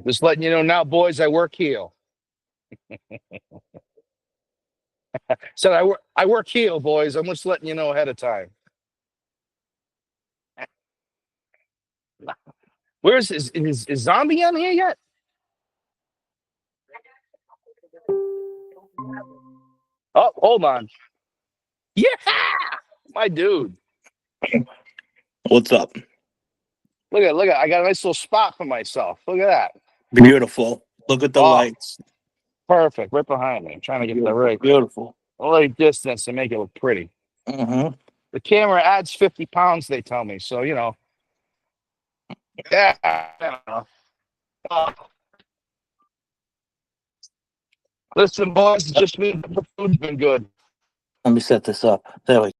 Just letting you know now, boys, I work heel. Said I work heel, boys. I'm just letting you know ahead of time. Where's is Zombie on here yet? Oh, hold on. Yeah, my dude. What's up? Look at. I got a nice little spot for myself. Look at that. Beautiful. Look at the lights. Perfect. Right behind me. I'm trying to get the right distance to make it look pretty. Mm-hmm. The camera adds 50 pounds, they tell me. So, you know. Yeah. I don't know. Listen, boys, it's just me. The food's been good. Let me set this up. There we go.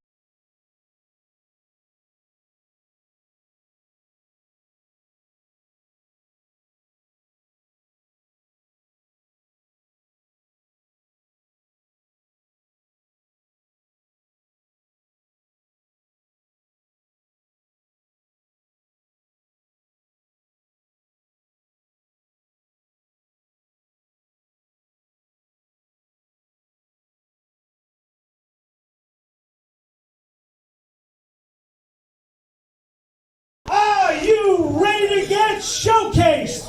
Are you ready to get showcased?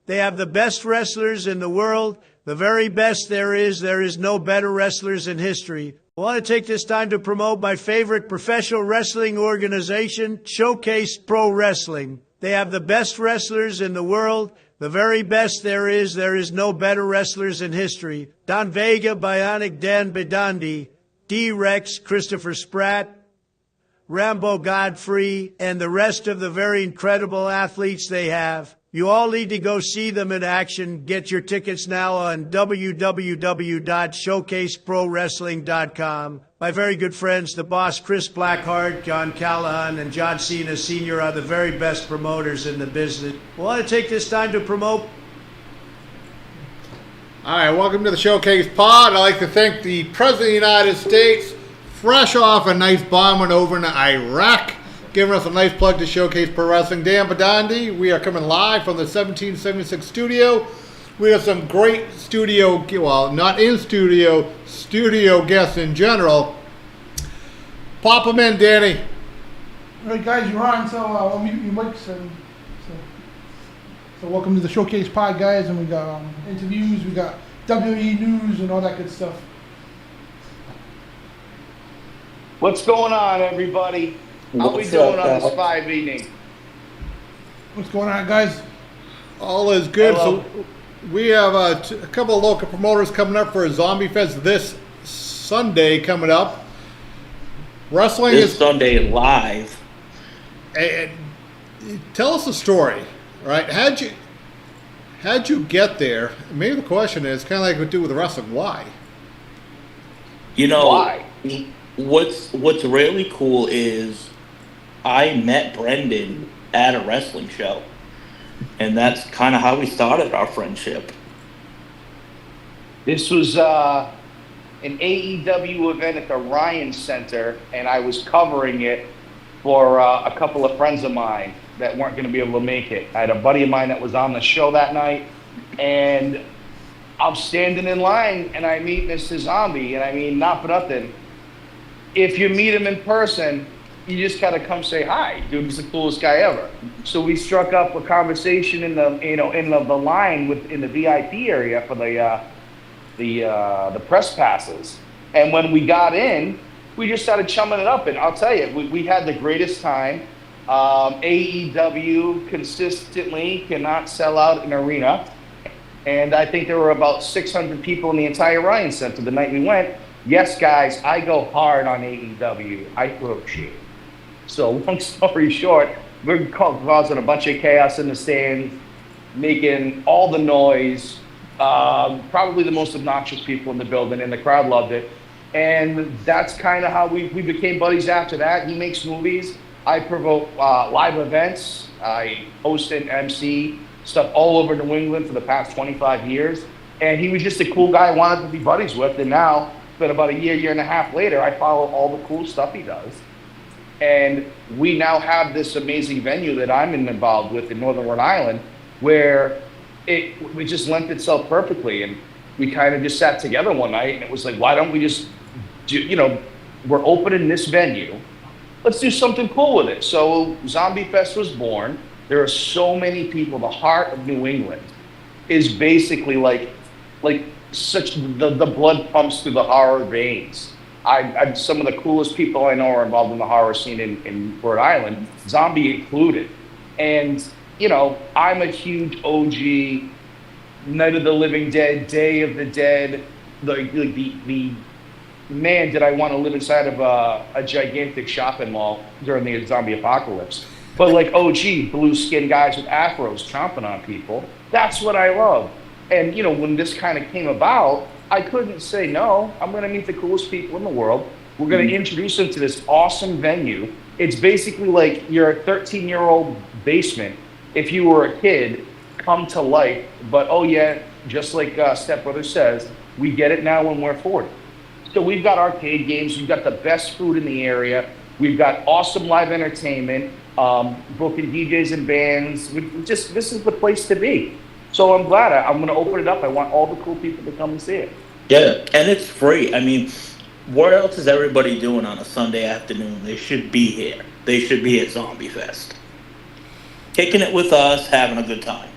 They have the best wrestlers in the world, the very best there is. There is no better wrestlers in history. I want to take this time to promote my favorite professional wrestling organization, Showcase Pro Wrestling. They have the best wrestlers in the world, the very best there is. There is no better wrestlers in history. Don Vega, Bionic Dan Bedandi, D-Rex, Christopher Spratt, Rambo Godfrey, and the rest of the very incredible athletes they have. You all need to go see them in action. Get your tickets now on www.showcaseprowrestling.com. My very good friends, the boss Chris Blackheart, John Callahan, and John Cena Sr. are the very best promoters in the business. I want to take this time to promote. All right, welcome to the Showcase Pod. I'd like to thank the President of the United States, fresh off a nice bombing over in Iraq, giving us a nice plug to Showcase Pro Wrestling. Dan Badandi, we are coming live from the 1776 studio. We have some great studio, well, not in studio guests in general. Pop them in, Danny. All right, guys, you're on, so I'll mute your mics. And so welcome to the Showcase Pod, guys, and we got interviews, we got WWE news and all that good stuff. What's going on, everybody? How we doing on this 5 evening? What's going on, guys? All is good. Hello. So we have a couple of local promoters coming up for a Zombie Fest this Sunday coming up. Wrestling This Sunday live. And tell us the story, right? How'd you get there? Maybe the question is kind of like we do with wrestling. Why? You know, Why? what's really cool is I met Brendan at a wrestling show, and that's kind of how we started our friendship. This was an AEW event at the Ryan Center, and I was covering it for a couple of friends of mine that weren't going to be able to make it. I had a buddy of mine that was on the show that night, and I'm standing in line, and I meet Mr. Zombie, and I mean, not for nothing. If you meet him in person, you just gotta come say hi. Dude, he's the coolest guy ever. So we struck up a conversation in the line in the VIP area for the press passes. And when we got in, we just started chumming it up. And I'll tell you, we had the greatest time. AEW consistently cannot sell out an arena. And I think there were about 600 people in the entire Ryan Center the night we went. Yes, guys, I go hard on AEW. I throw shit. So long story short, we're causing a bunch of chaos in the stands, making all the noise, probably the most obnoxious people in the building, and the crowd loved it. And that's kind of how we became buddies after that. He makes movies. I promote live events. I host and MC stuff all over New England for the past 25 years. And he was just a cool guy I wanted to be buddies with. And now, it's been about a year and a half later, I follow all the cool stuff he does. And we now have this amazing venue that I'm involved with in Northern Rhode Island, where it just lent itself perfectly. And we kind of just sat together one night, and it was like, why don't we just do, we're opening this venue. Let's do something cool with it. So Zombie Fest was born. There are so many people. The heart of New England is basically like such the blood pumps through the horror veins. I'm some of the coolest people I know are involved in the horror scene in Rhode Island, zombie included. And I'm a huge OG Night of the Living Dead, Day of the Dead. The man, did I want to live inside of a gigantic shopping mall during the zombie apocalypse. But like OG, blue skinned guys with afros chomping on people. That's what I love. And when this kind of came about, I couldn't say no. I'm going to meet the coolest people in the world. We're going to introduce them to this awesome venue. It's basically like your 13-year-old basement. If you were a kid, come to life. But oh yeah, just like Step Brother says, we get it now when we're 40. So we've got arcade games. We've got the best food in the area. We've got awesome live entertainment, booking DJs and bands. This is the place to be. So I'm glad I'm going to open it up. I want all the cool people to come and see it. Yeah, and it's free. I mean, what else is everybody doing on a Sunday afternoon? They should be here. They should be at Zombie Fest. Kicking it with us, having a good time.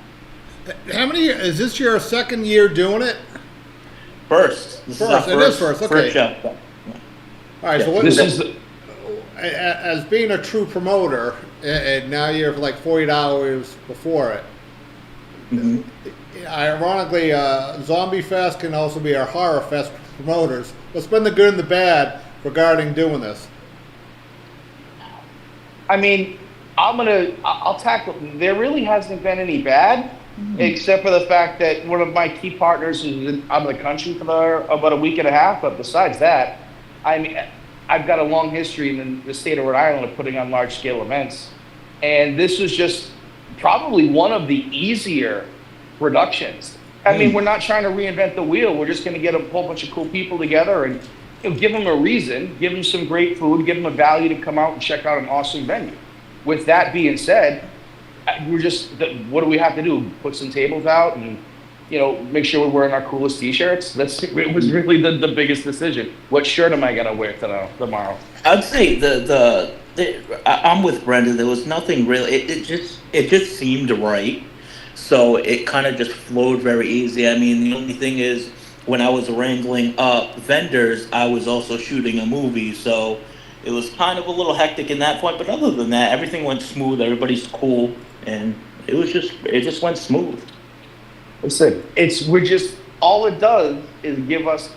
How many years? Is this your second year doing it? First. This First, is it is first, okay. First show. All right, so what This is as being a true promoter, and now you're for like 48 hours before it. Mm-hmm. Ironically, Zombie Fest can also be our Horror Fest promoters. What's been the good and the bad regarding doing this? I mean, I'll tackle. There really hasn't been any bad, except for the fact that one of my key partners is out of the country for about a week and a half. But besides that, I mean, I've got a long history in the state of Rhode Island of putting on large scale events, and this was just probably one of the easier productions. I mean, we're not trying to reinvent the wheel. We're just going to get a whole bunch of cool people together and give them a reason, give them some great food, give them a value to come out and check out an awesome venue. With that being said, what do we have to do? Put some tables out and make sure we're wearing our coolest t-shirts? It was really the biggest decision. What shirt am I going to wear tomorrow? I'd say I'm with Brenda. There was nothing really. It just seemed right. So it kind of just flowed very easy. I mean, the only thing is, when I was wrangling up vendors, I was also shooting a movie, so it was kind of a little hectic in that point. But other than that, everything went smooth. Everybody's cool, and it just went smooth. Listen, all it does is give us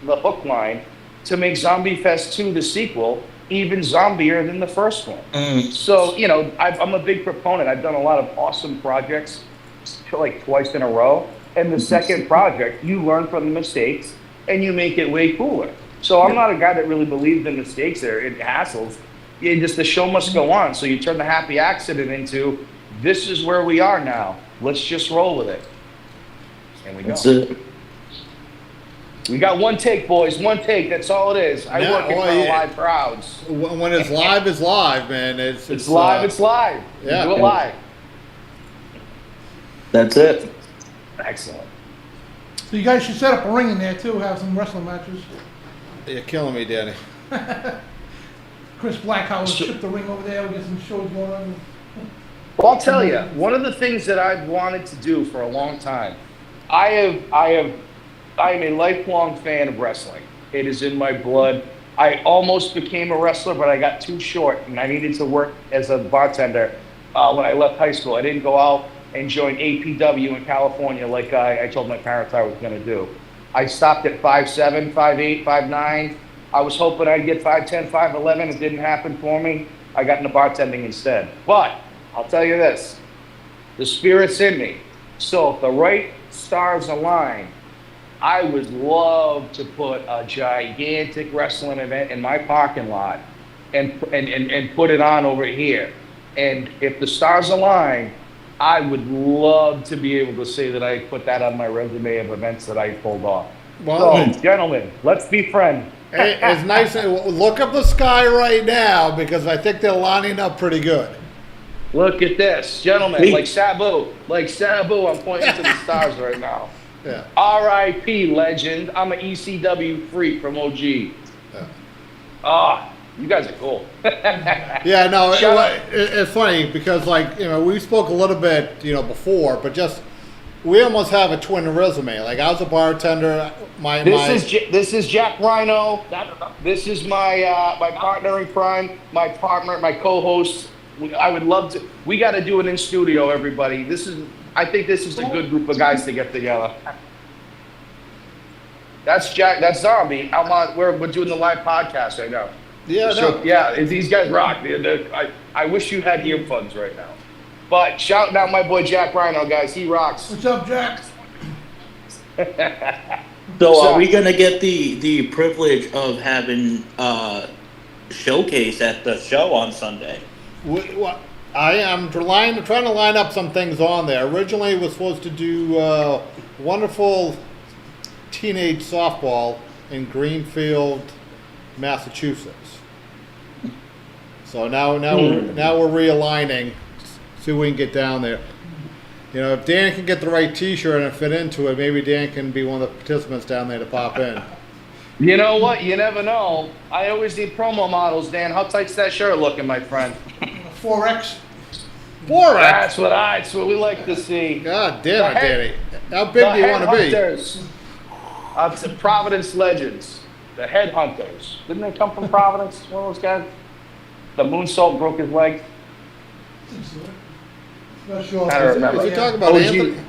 the hook line to make Zombie Fest 2, the sequel, even zombier than the first one. So, I'm a big proponent. I've done a lot of awesome projects, like twice in a row. And the second project, you learn from the mistakes and you make it way cooler. So I'm not a guy that really believes in mistakes or in hassles. The show must go on. So you turn the happy accident into, this is where we are now. Let's just roll with it. And we go. That's it. We got one take, boys. One take. That's all it is. I work in front of live crowds. When it's live, it's live, man. It's live. It's live. Yeah. We do it live. That's it. Excellent. So you guys should set up a ring in there too. Have some wrestling matches. You're killing me, Danny. Chris Blackheart will ship the ring over there. We'll get some shows going on. Well, I'll tell you, one of the things that I've wanted to do for a long time, I am a lifelong fan of wrestling. It is in my blood. I almost became a wrestler, but I got too short, and I needed to work as a bartender when I left high school. I didn't go out and join APW in California like I told my parents I was going to do. I stopped at 5'7", 5'8", 5'9". I was hoping I'd get 5'10", 5'11". It didn't happen for me. I got into bartending instead. But I'll tell you this, the spirit's in me. So if the right stars align, I would love to put a gigantic wrestling event in my parking lot and put it on over here. And if the stars align, I would love to be able to say that I put that on my resume of events that I pulled off. Well, So, gentlemen, let's be friends. it's nice. Look up the sky right now because I think they're lining up pretty good. Look at this, gentlemen, Hey. like Sabu, I'm pointing to the stars right now. Yeah. R.I.P. legend. I'm an ECW freak from OG. You guys are cool. Yeah, no, Shut up. it's funny because, like, we spoke a little bit, before, but just we almost have a twin resume. Like, I was a bartender. This is Jack Rhino. This is my my partner in crime, my partner, my co-host. I would love to. We got to do it in studio, everybody. I think this is a good group of guys to get together. That's Jack. That's Zombie. We're doing the live podcast right now. Yeah, So, yeah, these guys rock. I wish you had earphones right now. But shouting out my boy Jack Rhino, guys. He rocks. What's up, Jack? So are we gonna get the privilege of having showcase at the show on Sunday? I am trying to line up some things on there. Originally, was supposed to do wonderful teenage softball in Greenfield, Massachusetts. So now we're realigning. See if we can get down there. If Dan can get the right T-shirt and fit into it, maybe Dan can be one of the participants down there to pop in. You know what? You never know. I always need promo models, Dan. How tight's that shirt looking, my friend? 4X. Borax. That's what we like to see. God damn it, Danny. How big do you want to be? It's the Providence Legends. The Headhunters. Didn't they come from Providence? One of those guys? The Moonsault broke his leg. Not sure. I don't remember. Is he talking about OG. Anthony?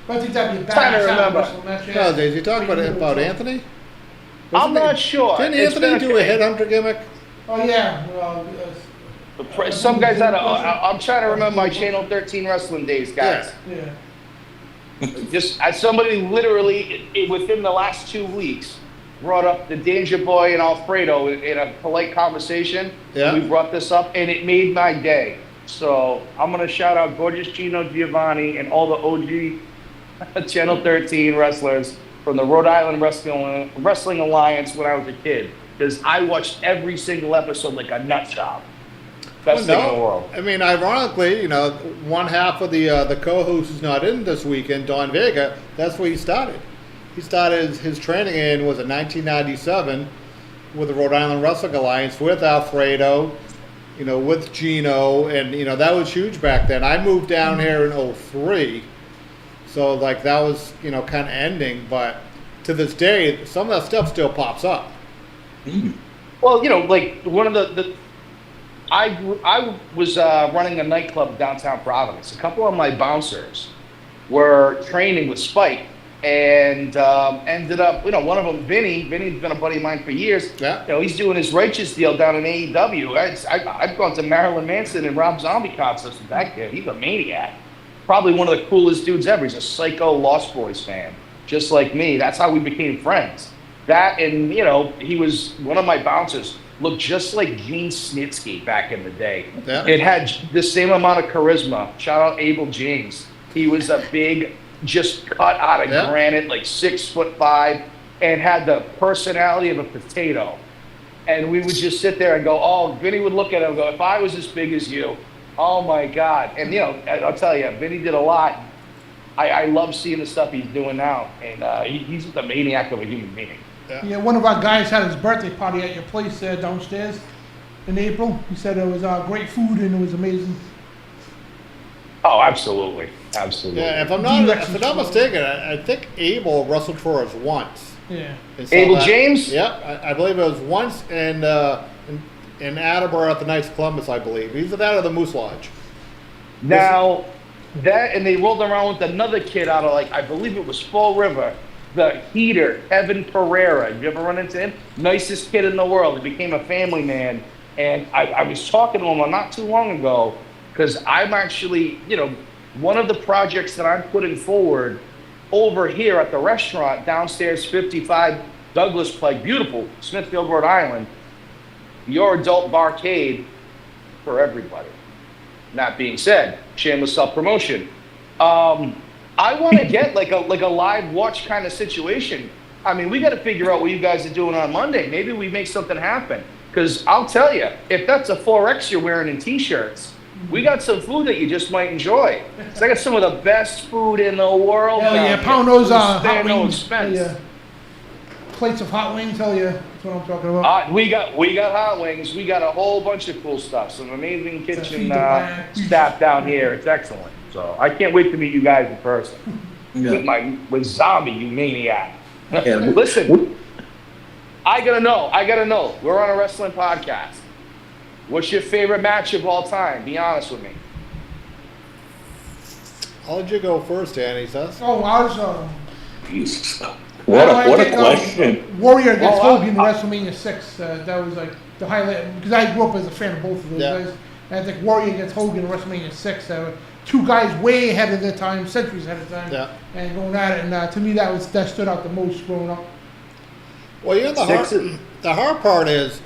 I think that'd be a Trying to badass remember. wrestling match. No, is he talking about Anthony? I'm not sure. Didn't It's Anthony been do a headhunter gimmick? Oh yeah. Some guys had I'm trying to remember my Channel 13 wrestling days, guys. Yeah. Just as somebody literally within the last 2 weeks brought up the Danger Boy and Alfredo in a polite conversation. Yeah. We brought this up and it made my day. So I'm gonna shout out Gorgeous Gino Giovanni and all the OG Channel 13 wrestlers from the Rhode Island Wrestling Alliance when I was a kid, because I watched every single episode like a nut job. Best thing in the world. I mean, ironically, one half of the co-host who's not in this weekend, Don Vega, that's where he started. He started his training in, was it 1997, with the Rhode Island Wrestling Alliance with Alfredo, with Gino, and, that was huge back then. I moved down here in 03, so, like, that was, kind of ending, but to this day, some of that stuff still pops up. Well, like, one of the I was running a nightclub downtown Providence. A couple of my bouncers were training with Spike, and ended up, one of them, Vinny's been a buddy of mine for years. Yeah. He's doing his Righteous deal down in AEW. I've gone to Marilyn Manson and Rob Zombie concerts with that kid. He's a maniac. Probably one of the coolest dudes ever. He's a psycho Lost Boys fan, just like me. That's how we became friends. That, and, he was one of my bouncers. Looked just like Gene Snitsky back in the day. Yeah. It had the same amount of charisma. Shout out Abel James. He was a big, just cut out of granite, like 6'5", and had the personality of a potato. And we would just sit there and go, Vinny would look at him and go, if I was as big as you, oh my God. And, I'll tell you, Vinny did a lot. I love seeing the stuff he's doing now. And he's just a maniac of a human being. Yeah, one of our guys had his birthday party at your place downstairs in April. He said it was great food and it was amazing. Oh, absolutely, absolutely. Yeah, if I'm D-Rex not was- mistaken, I think Abel wrestled for us once. Yeah. And so Abel James? Yep, I believe it was once in Attleboro at the Knights of Columbus, I believe. Either that or the Moose Lodge. Now, that, and they rolled around with another kid out of, like, I believe it was Fall River, the heater, Evan Pereira. You ever run into him? Nicest kid in the world. He became a family man. And I was talking to him not too long ago, because I'm actually, one of the projects that I'm putting forward over here at the restaurant downstairs, 55 Douglas Pike, beautiful, Smithfield, Rhode Island, your adult barcade for everybody. That being said, shameless self-promotion. I want to get like a live watch kind of situation. I mean, we got to figure out what you guys are doing on Monday. Maybe we make something happen. Because I'll tell you, if that's a 4X you're wearing in T-shirts, we got some food that you just might enjoy. So I got some of the best food in the world. Hell yeah, down pound here. those hot Spare no wings. expense. Yeah. Plates of hot wings, hell yeah. That's what I'm talking about. We got hot wings. We got a whole bunch of cool stuff. Some amazing kitchen feed the back. staff down here. It's excellent. So I can't wait to meet you guys in person. Yeah. With Zombie, you maniac. Yeah. Listen, I gotta know. We're on a wrestling podcast. What's your favorite match of all time? Be honest with me. I'll let you go first, Danny. Says. Oh, I was, What I a think, question. Warrior against Oh, Hogan in WrestleMania 6. That was like the highlight, because I grew up as a fan of both of those guys. And I think Warrior against Hogan in WrestleMania 6. Two guys way ahead of their time, centuries ahead of time, and going at it. And to me, that stood out the most growing up. Well, the hard part is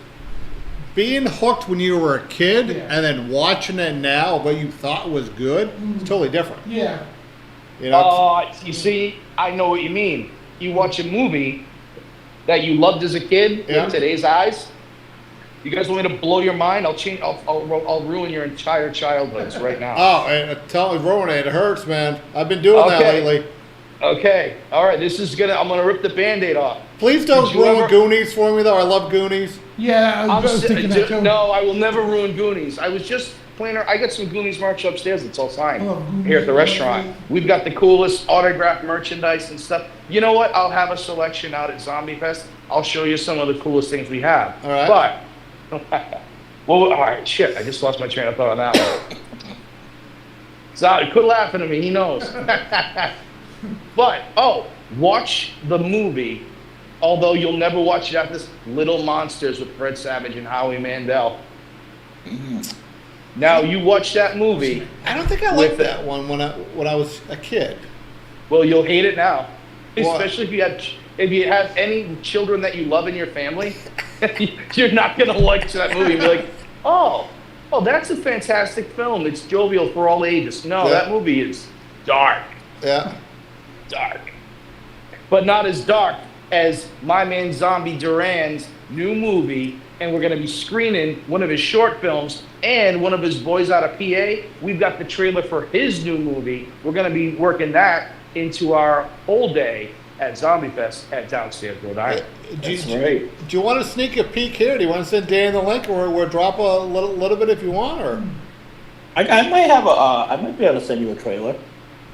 being hooked when you were a kid and then watching it now, what you thought was good, it's totally different. Yeah. You see, I know what you mean. You watch a movie that you loved as a kid with today's eyes. You guys want me to blow your mind? I'll ruin your entire childhoods right now. Oh, and tell me, Rowan, it hurts, man. I've been doing that lately. Okay. All right. I'm gonna rip the Band-Aid off. Please don't ruin Goonies for me, though. I love Goonies. Yeah, I was thinking that too. No, I will never ruin Goonies. I was just playing. I got some Goonies merch upstairs. It's all signed here at the restaurant. We've got the coolest autographed merchandise and stuff. You know what? I'll have a selection out at Zombie Fest. I'll show you some of the coolest things we have. All right. But all right. Shit, I just lost my train of thought on that one. Sorry, quit laughing at me. He knows. But watch the movie. Although you'll never watch it after this, Little Monsters with Fred Savage and Howie Mandel. Now you watch that movie. I don't think I liked that one when I was a kid. Well, you'll hate it now, What? especially if you have any children that you love in your family. You're not gonna like that movie. You'll be like, oh, that's a fantastic film. It's jovial for all ages. No, that movie is dark. Yeah. Dark, but not as dark as my man Zombie Duran's new movie, and we're going to be screening one of his short films and one of his boys out of PA. We've got the trailer for his new movie. We're going to be working that into our whole day at Zombie Fest at Downstairs, Rhode Island. That's right. Do you want to sneak a peek here? Do you want to send Dan the link, or drop a little bit if you want, or? I might have I might be able to send you a trailer.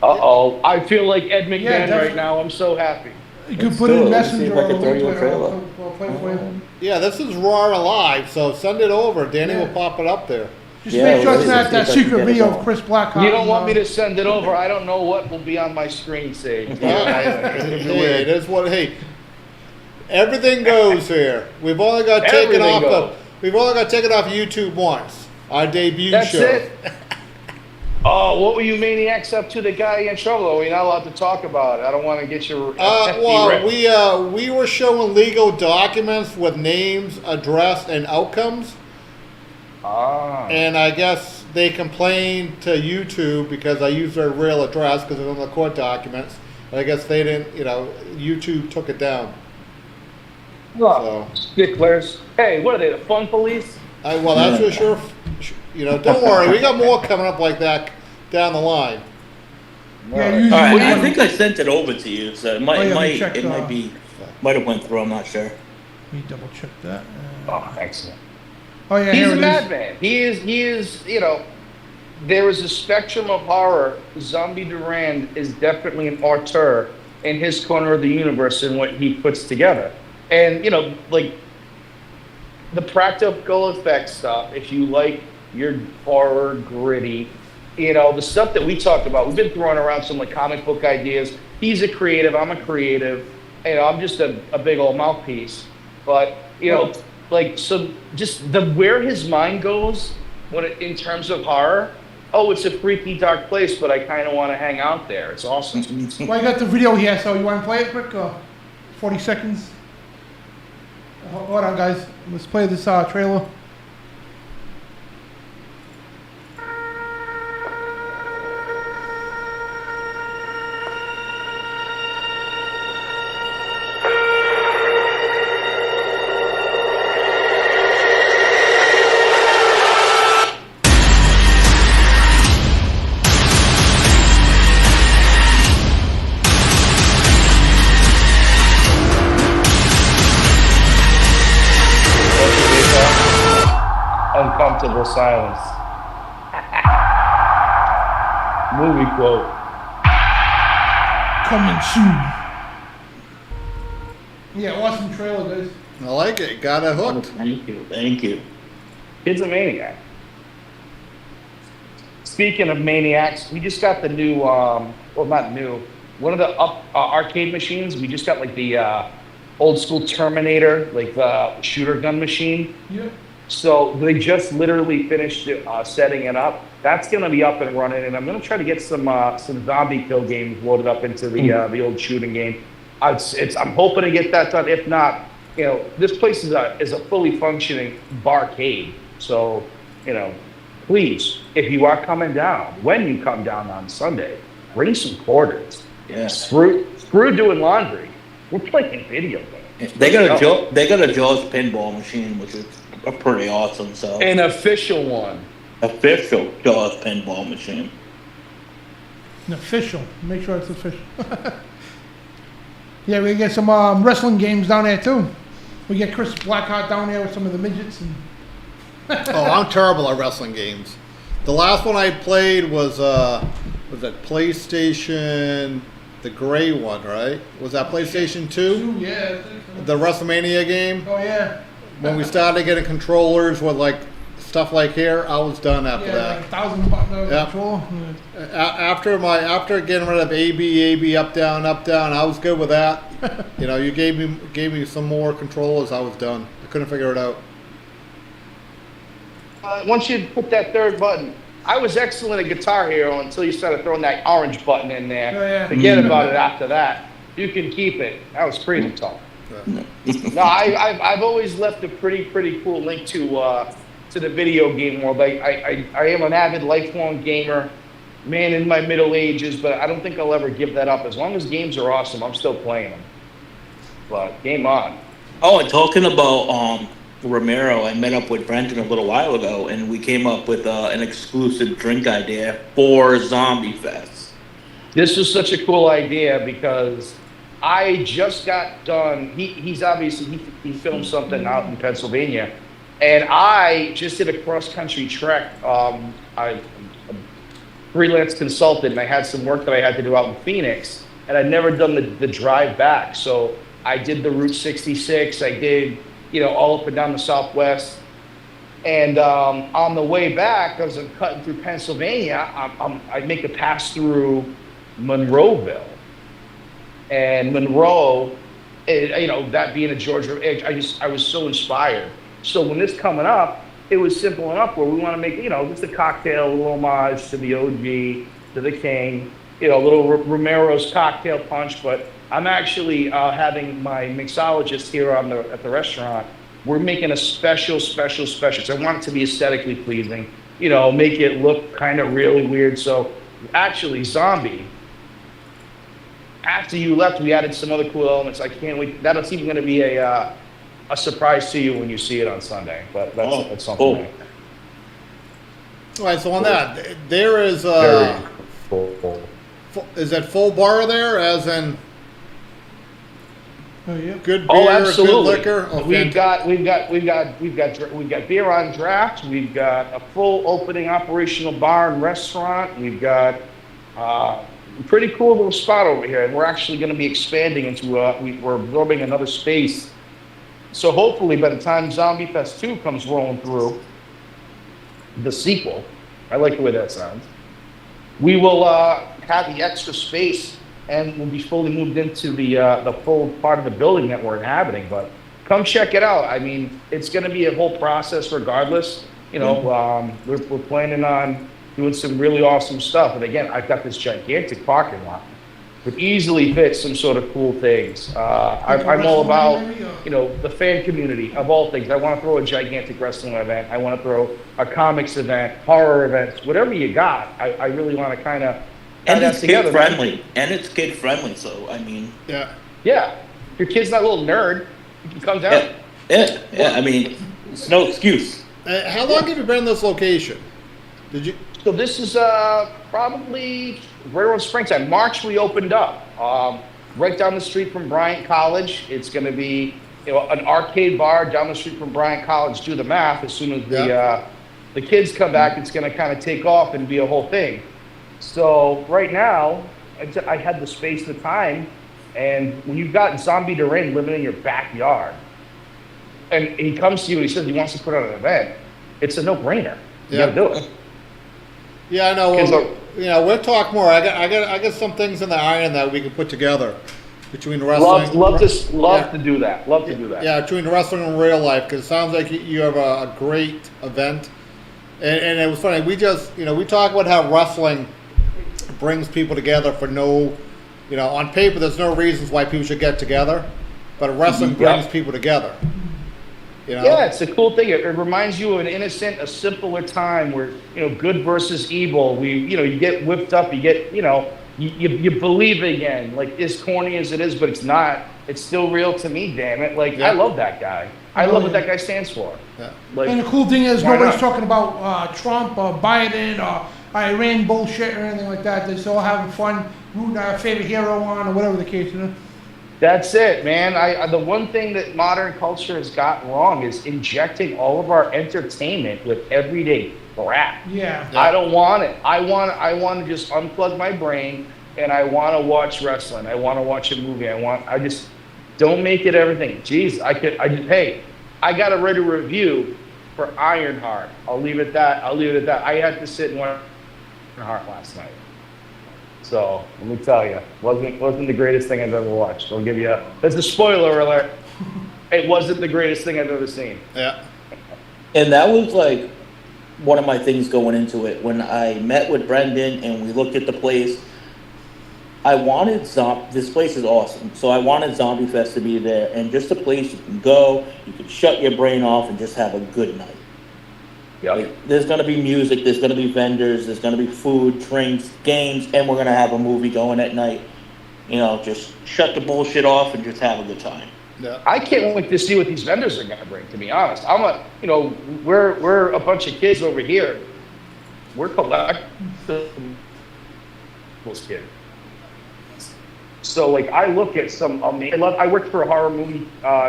I feel like Ed McMahon right now. I'm so happy. You could Let's put do in it. Let's see Messenger if I can throw you a or trailer. I'll play for you. Yeah, this is raw and live, so send it over. Danny will pop it up there. Just make sure it's not that let's see if I can secret get it video going. of Chris Blackheart. You don't want me to send it over. I don't know what will be on my screen, Sage. Hey, it is what. Hey, everything goes here. We've only got taken Everything off. goes. We've only got taken off YouTube once. Our debut That's show. it. Oh, what were you maniacs up to that got you in trouble? Are we not allowed to talk about it? I don't want to get you. Well, we were showing legal documents with names, address, and outcomes. And I guess they complained to YouTube because I used their real address because it was on the court documents. And I guess they didn't, YouTube took it down. Oh, sticklers. Hey, what are they, the fun police? Well, that's for sure. Don't worry. We got more coming up like that down the line. Yeah, All usually right, I think I sent it over to you, so it might have went through. I'm not sure. Let me double check that. Oh, excellent. Oh yeah, He's here a it is. madman. He is, there is a spectrum of horror. Zombie Durand is definitely an auteur in his corner of the universe and what he puts together. And, like the practical effects stuff, if you like your horror, gritty, the stuff that we talked about, we've been throwing around some like comic book ideas. He's a creative, I'm a creative. I'm just a big old mouthpiece. But, like, so just where his mind goes in terms of horror, it's a freaky, dark place, but I kind of want to hang out there. It's awesome. Well, I got the video here, so you want to play it quick? 40 seconds. Hold on, guys. Let's play this trailer. Uncomfortable silence. Movie quote. Coming soon. Yeah, awesome trailer, guys. I like it. Got it hooked. Thank you. Kid's a maniac. Speaking of maniacs, we just got the new, not new, one of the arcade machines. We just got like the old school Terminator, like the shooter gun machine. Yep. So they just literally finished setting it up. That's going to be up and running, and I'm going to try to get some zombie kill games loaded up into the old shooting game. I'm hoping to get that done. If not, this place is a fully functioning barcade. So, please, if you are coming down, when you come down on Sunday, bring some quarters. Yeah. Screw doing laundry. We're playing video games. They got a Jaws pinball machine, which is pretty awesome. So an official one. Official Jaws pinball machine. An official. Make sure it's official. Yeah, we get some wrestling games down there too. We get Chris Blackheart down there with some of the midgets and. I'm terrible at wrestling games. The last one I played was that PlayStation, the gray one, right? Was that PlayStation 2? Yeah. The WrestleMania game? Oh yeah. When we started getting controllers with like stuff like here, I was done after that. Like 1,000 button Yep. control. After getting rid of AB, up down, I was good with that. You gave me some more controllers, I was done. I couldn't figure it out. Once you put that third button, I was excellent at Guitar Hero until you started throwing that orange button in there. Oh, yeah. Forget about it after that. You can keep it. That was pretty tough. No, I've always left a pretty cool link to the video game world. I am an avid lifelong gamer, man in my middle ages, but I don't think I'll ever give that up. As long as games are awesome, I'm still playing them. But game on. Oh, and talking about Romero, I met up with Brendan a little while ago, and we came up with an exclusive drink idea for Zombie Fest. This was such a cool idea because I just got done. He's obviously he filmed something out in Pennsylvania, and I just did a cross country trek. I'm a freelance consultant, and I had some work that I had to do out in Phoenix, and I'd never done the drive back. So I did the Route 66. I did all up and down the Southwest, and on the way back, as I'm cutting through Pennsylvania, I make a pass through Monroeville. And Monroe, that being a Georgia edge, I was so inspired. So when this coming up, it was simple enough where we want to make, just a cocktail, a little homage to the OG, to the King, a little Romero's cocktail punch. But I'm actually having my mixologist here at the restaurant. We're making a special. So I want it to be aesthetically pleasing, make it look kind of really weird. So actually, Zombie, after you left, we added some other cool elements. I can't wait. That's even going to be a surprise to you when you see it on Sunday. But that's something. Cool. All right, so on that, there is Very cool. is that full bar there, as in Oh yeah. Good beer, Oh, absolutely. good liquor. Oh, we've got beer on draft. We've got a full opening operational bar and restaurant. We've got a pretty cool little spot over here, and we're actually going to be expanding into we're absorbing another space. So hopefully, by the time Zombie Fest 2 comes rolling through, the sequel, I like the way that sounds. We will have the extra space, and we'll be fully moved into the full part of the building that we're inhabiting. But come check it out. I mean, it's going to be a whole process regardless. You know, we're planning on doing some really awesome stuff. And again, I've got this gigantic parking lot. Would easily fit some sort of cool things. I'm all about, you know, the fan community of all things. I want to throw a gigantic wrestling event. I want to throw a comics event, horror events, whatever you got. I really want to kind of and it's kid friendly. And it's kid friendly. So I mean, yeah. If your kid's not a little nerd, you can come down. Yeah. I mean, it's no excuse. How long have you been in this location? Did you? So this is probably right around springtime. March we opened up, right down the street from Bryant College. It's going to be, you know, an arcade bar down the street from Bryant College. Do the math. As soon as the kids come back, it's going to kind of take off and be a whole thing. So right now, I had the space, the time, and when you've got Zombie Duran living in your backyard, and he comes to you and he says he wants to put on an event, it's a no-brainer. You got to do it. Yeah, I know. Well, you know, we'll talk more. I got some things in the iron that we can put together between wrestling. Love to do that. Love to do that. Yeah, between wrestling and real life, because it sounds like you have a great event. And it was funny. We just, you know, we talk about how wrestling brings people together for no, you know, on paper there's no reasons why people should get together, but wrestling brings people together. You know? Yeah, it's a cool thing. It reminds you of an innocent, a simpler time where, you know, good versus evil. You get whipped up, you get, you know, you believe again. Like, as corny as it is, but it's not. It's still real to me, damn it. Like, I love that guy. I love what that guy stands for. Yeah. Like, and the cool thing is nobody's talking about Trump or Biden or Iran bullshit or anything like that. They're still having fun, rooting our favorite hero on or whatever the case, you know? That's it, man. The one thing that modern culture has gotten wrong is injecting all of our entertainment with everyday crap. Yeah. I don't want it. I want to just unplug my brain, and I want to watch wrestling. I want to watch a movie. I just don't make it everything. Jeez, hey, I got to write a review for Ironheart. I'll leave it at that. I had to sit and watch Ironheart last night. So let me tell you, wasn't the greatest thing I've ever watched. I'll give you that's a spoiler alert. It wasn't the greatest thing I've ever seen. Yeah. And that was like one of my things going into it. When I met with Brendan and we looked at the place, I wanted this place is awesome. So I wanted Zombie Fest to be there, and just a place you can go, you can shut your brain off and just have a good night. Yeah. Like, there's going to be music, there's going to be vendors, there's going to be food, drinks, games, and we're going to have a movie going at night. You know, just shut the bullshit off and just have a good time. Yeah. I can't wait to see what these vendors are going to bring, to be honest. We're a bunch of kids over here. We're collectibles kids. So, like, I look at I worked for a horror movie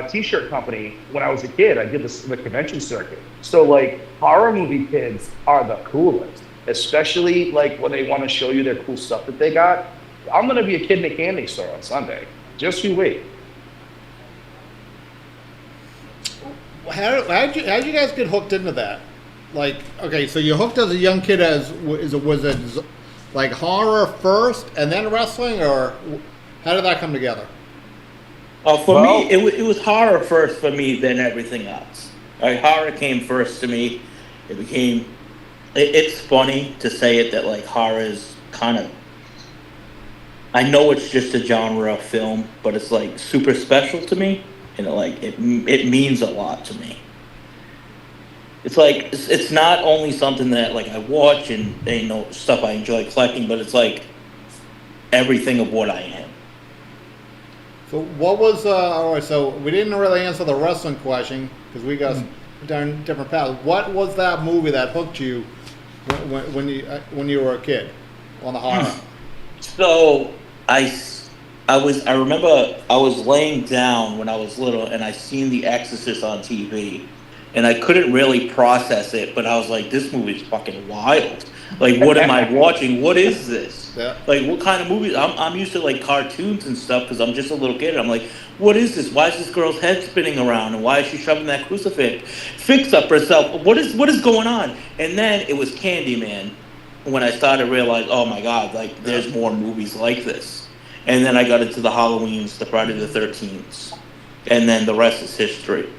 t-shirt company when I was a kid. I did the convention circuit. So, like, horror movie kids are the coolest, especially, like, when they want to show you their cool stuff that they got. I'm going to be a kid in a candy store on Sunday. Just you wait. How'd you guys get hooked into that? Like, okay, so you hooked as a young kid was it like horror first and then wrestling, or how did that come together? For me, it was horror first for me, then everything else. Like, horror came first to me. It's funny to say it that, like, horror is kind of, I know it's just a genre of film, but it's, like, super special to me, and it means a lot to me. It's like, it's not only something that, like, I watch and, you know, stuff I enjoy collecting, but it's like everything of what I am. So what was all right? So we didn't really answer the wrestling question because we got down different paths. What was that movie that hooked you when you were a kid on the horror? So I remember I was laying down when I was little and I seen The Exorcist on TV and I couldn't really process it, but I was like, this movie's fucking wild. Like, what am I watching? What is this? Yeah. Like, what kind of movies? I'm used to like cartoons and stuff because I'm just a little kid. I'm like, what is this? Why is this girl's head spinning around and why is she shoving that crucifix fix up herself? What is going on? And then it was Candyman when I started to realize, oh my god, like there's more movies like this. And then I got into the Halloweens, the Friday the 13th, and then the rest is history.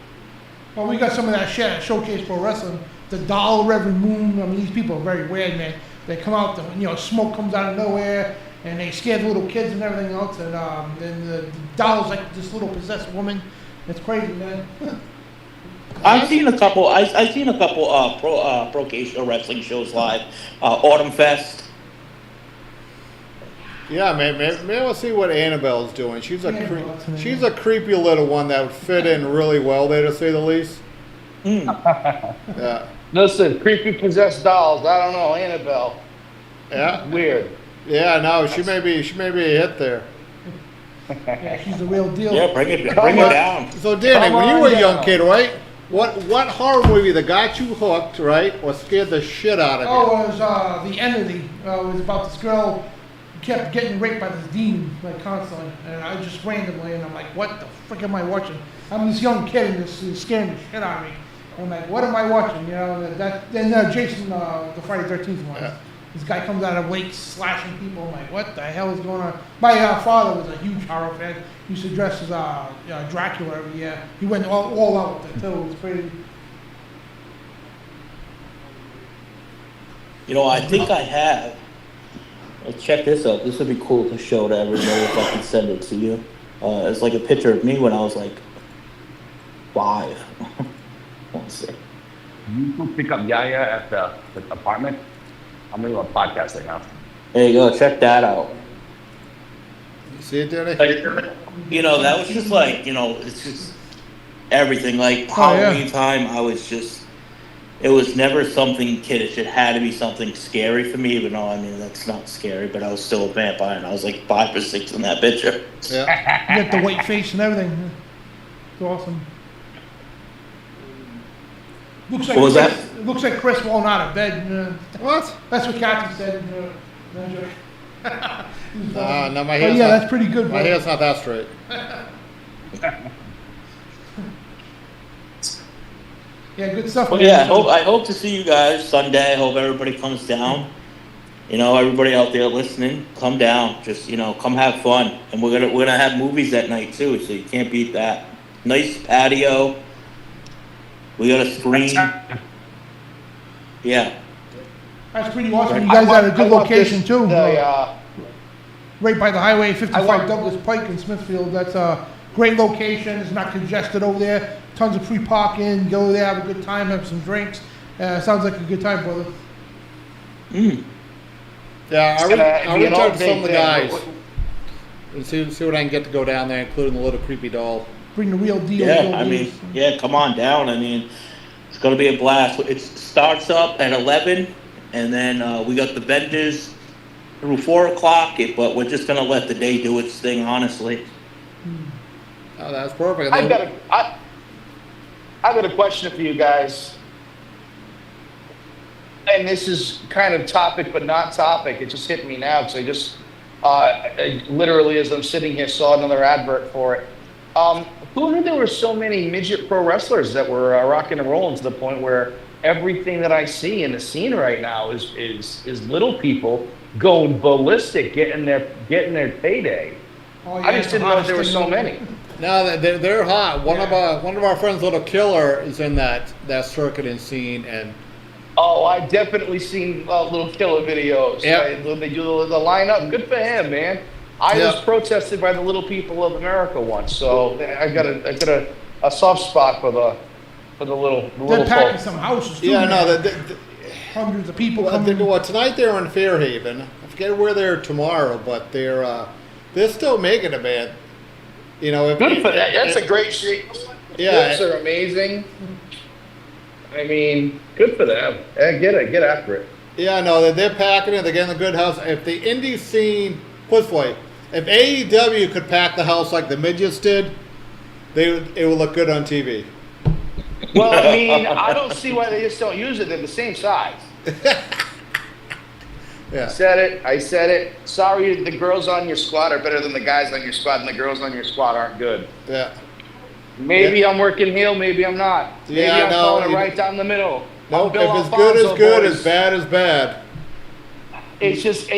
Well, we got some of that shit at Showcase Pro Wrestling. The doll Reverend Moon. I mean, these people are very weird, man. They come out, smoke comes out of nowhere, and they scare the little kids and everything else. And then the doll's like this little possessed woman. It's crazy, man. I've seen a couple. I've seen a couple pro wrestling shows live. Autumn Fest. Yeah, man. Maybe we'll see what Annabelle's doing. She's a creepy little one that would fit in really well there, to say the least. Yeah. Listen, creepy possessed dolls. I don't know, Annabelle. Yeah. Weird. Yeah, no, she may be a hit there. Yeah, she's the real deal. Yeah, bring it down. So Danny, when you were a young kid, right? What horror movie that got you hooked, right, or scared the shit out of you? Oh, it was The Entity. It was about this girl who kept getting raped by this demon, like constantly. And I just randomly, and I'm like, what the frick am I watching? I'm this young kid, and this is scaring the shit out of me. I'm like, what am I watching? Then Jason, the Friday 13th one. Yeah. This guy comes out of lakes slashing people. I'm like, what the hell is going on? My father was a huge horror fan. He used to dress as Dracula every year. He went all out with it too. It was crazy. I think I have. Let's check this out. This would be cool to show to everybody if I can send it to you. It's like a picture of me when I was like 5. One sec. You go pick up Yaya at the apartment. I'm doing a podcast right now. There you go. Check that out. You see it, Danny? That was just like, it's just everything. Like Halloween time, it was never something kiddish. It had to be something scary for me, even though, that's not scary, but I was still a vampire, and I was like 5 or 6 in that picture. Yeah. You get the white face and everything. It's awesome. Looks like What was that? Looks like Chris falling out of bed. What? That's what Kathy said. No, my hair's yeah, that's pretty good. My hair's not that straight. Yeah, good stuff. Well, yeah, I hope to see you guys Sunday. I hope everybody comes down. Everybody out there listening, come down. Just come have fun, and we're gonna have movies that night too. So you can't beat that. Nice patio. We got a screen. Yeah. That's pretty awesome. You guys had a good location too. Right by the Highway 55 Douglas Pike in Smithfield. That's a great location. It's not congested over there. Tons of free parking. Go there, have a good time, have some drinks. Sounds like a good time, brother. Yeah, I'll reach out to some of the guys and see what I can get to go down there, including the little creepy doll. Bring the real deal. Yeah, come on down. It's going to be a blast. It starts up at 11, and then we got the vendors through 4 o'clock, but we're just going to let the day do its thing, honestly. Oh, that's perfect. I've got a question for you guys. And this is kind of topic, but not topic. It just hit me now because I just literally, as I'm sitting here, saw another advert for it. Who knew there were so many midget pro wrestlers that were rocking and rolling to the point where everything that I see in the scene right now is little people going ballistic, getting their payday. Oh, yeah, I just didn't know there were so many. No, they're hot. One of our friends, Little Killer, is in that circuit and scene, and Oh, I've definitely seen Little Killer videos. Yep. They do the lineup. Good for him, man. I was protested by the Little People of America once, so I got a soft spot for the little They're packing folks. some houses too. yeah, man. no, Hundreds of people coming. tonight they're in Fairhaven. I forget where they're tomorrow, but they're still making it, man. Good for that. That's a great shit. Yeah. Clips are amazing. I mean, good for them. Get after it. Yeah, no, they're packing it. They're getting a good house. If the indie scene, put this way, If AEW could pack the house like the midgets did, it would look good on TV. Well, I mean, I don't see why they just don't use it. They're the same size. Yeah. I said it. Sorry, the girls on your squad are better than the guys on your squad, and the girls on your squad aren't good. Yeah. Maybe I'm working heel, maybe I'm not. Maybe I'm calling it right down the middle. Nope, if it's good is good, as bad is bad. It's just,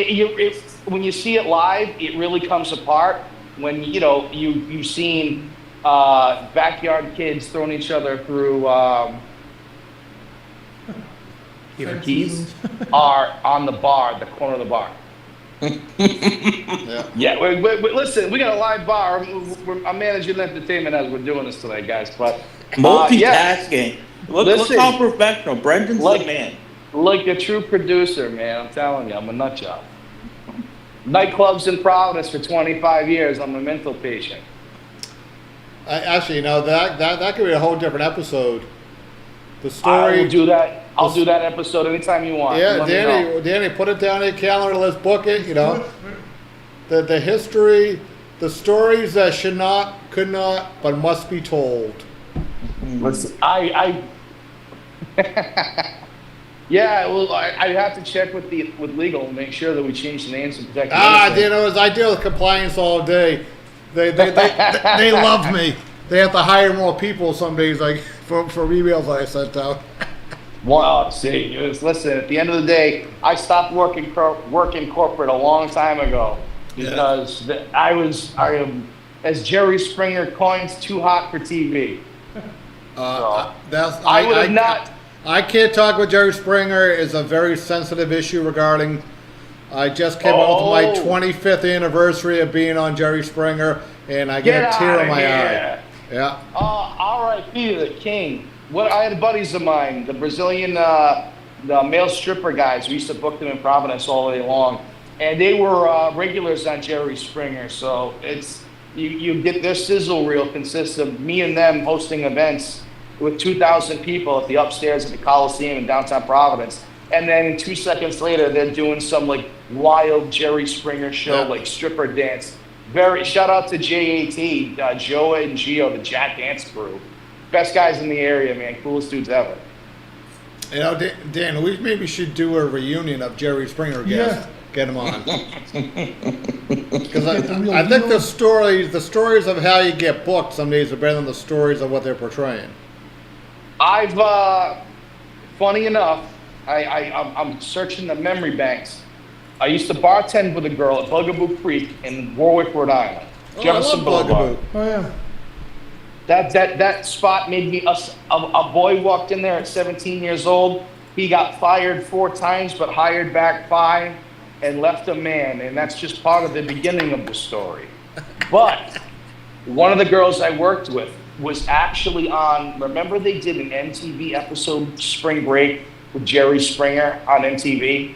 when you see it live, it really comes apart. When, you've seen backyard kids throwing each other through keys are on the bar, the corner of the bar. Yeah. Listen, we got a live bar. I'm managing entertainment as we're doing this today, guys. But multitasking. Look how professional. Brendan's the man. Like a true producer, man. I'm telling you, I'm a nut job. Nightclubs in Providence for 25 years. I'm a mental patient. Actually, that could be a whole different episode. The story. I will do that. I'll do that episode anytime you want. Yeah, Danny, put it down in your calendar. Let's book it. The history, the stories that should not, could not, but must be told. Listen, yeah. Well, I have to check with legal and make sure that we change the names and protect. As I deal with compliance all day, they love me. They have to hire more people some days, like for emails I sent out. Well, see, listen. At the end of the day, I stopped working corporate a long time ago because I am, as Jerry Springer coins, too hot for TV. I would have not. I can't talk with Jerry Springer. It's a very sensitive issue regarding. I just came out with my 25th anniversary of being on Jerry Springer, and I get a tear in my eye. Yeah. R.I.P. to the king. I had buddies of mine, the Brazilian, the male stripper guys. We used to book them in Providence all day long, and they were regulars on Jerry Springer. So it's you get their sizzle reel consists of me and them hosting events with 2,000 people at the upstairs at the Coliseum in downtown Providence, and then 2 seconds later they're doing some like wild Jerry Springer show, like stripper dance. Shout out to JAT, Joa and Gio, the Jack Dance crew. Best guys in the area, man. Coolest dudes ever. Dan, we maybe should do a reunion of Jerry Springer guests. Yeah. Get him on. Because I think the stories of how you get booked some days are better than the stories of what they're portraying. Funny enough, I'm searching the memory banks. I used to bartend with a girl at Bugaboo Creek in Warwick, Rhode Island. Jefferson Boulevard. Oh, yeah. That spot made me a boy walked in there at 17 years old. He got fired 4 times, but hired back 5 and left a man. And that's just part of the beginning of the story. But one of the girls I worked with was actually on, remember they did an MTV episode, Spring Break, with Jerry Springer on MTV?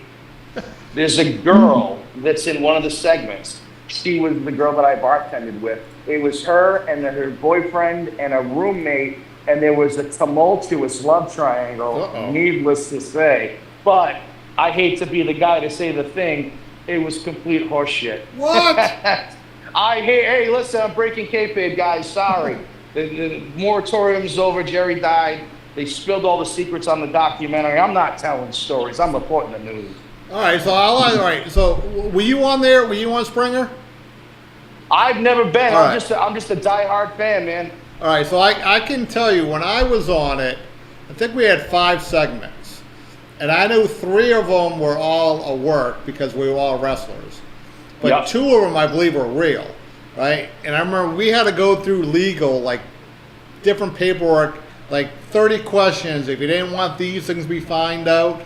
There's a girl that's in one of the segments. She was the girl that I bartended with. It was her and her boyfriend and a roommate, and there was a tumultuous love triangle, needless to say. But I hate to be the guy to say the thing, it was complete horseshit. What? Hey, listen, I'm breaking kayfabe, guys, sorry. The moratorium's over, Jerry died. They spilled all the secrets on the documentary. I'm not telling stories, I'm reporting the news. All right, so were you on there? Were you on Springer? I've never been. I'm just a diehard fan, man. All right, so I can tell you when I was on it, I think we had 5 segments, and I knew 3 of them were all a work because we were all wrestlers, but 2 of them I believe were real, right? And I remember we had to go through legal, like different paperwork, like 30 questions. If you didn't want these things to be found out,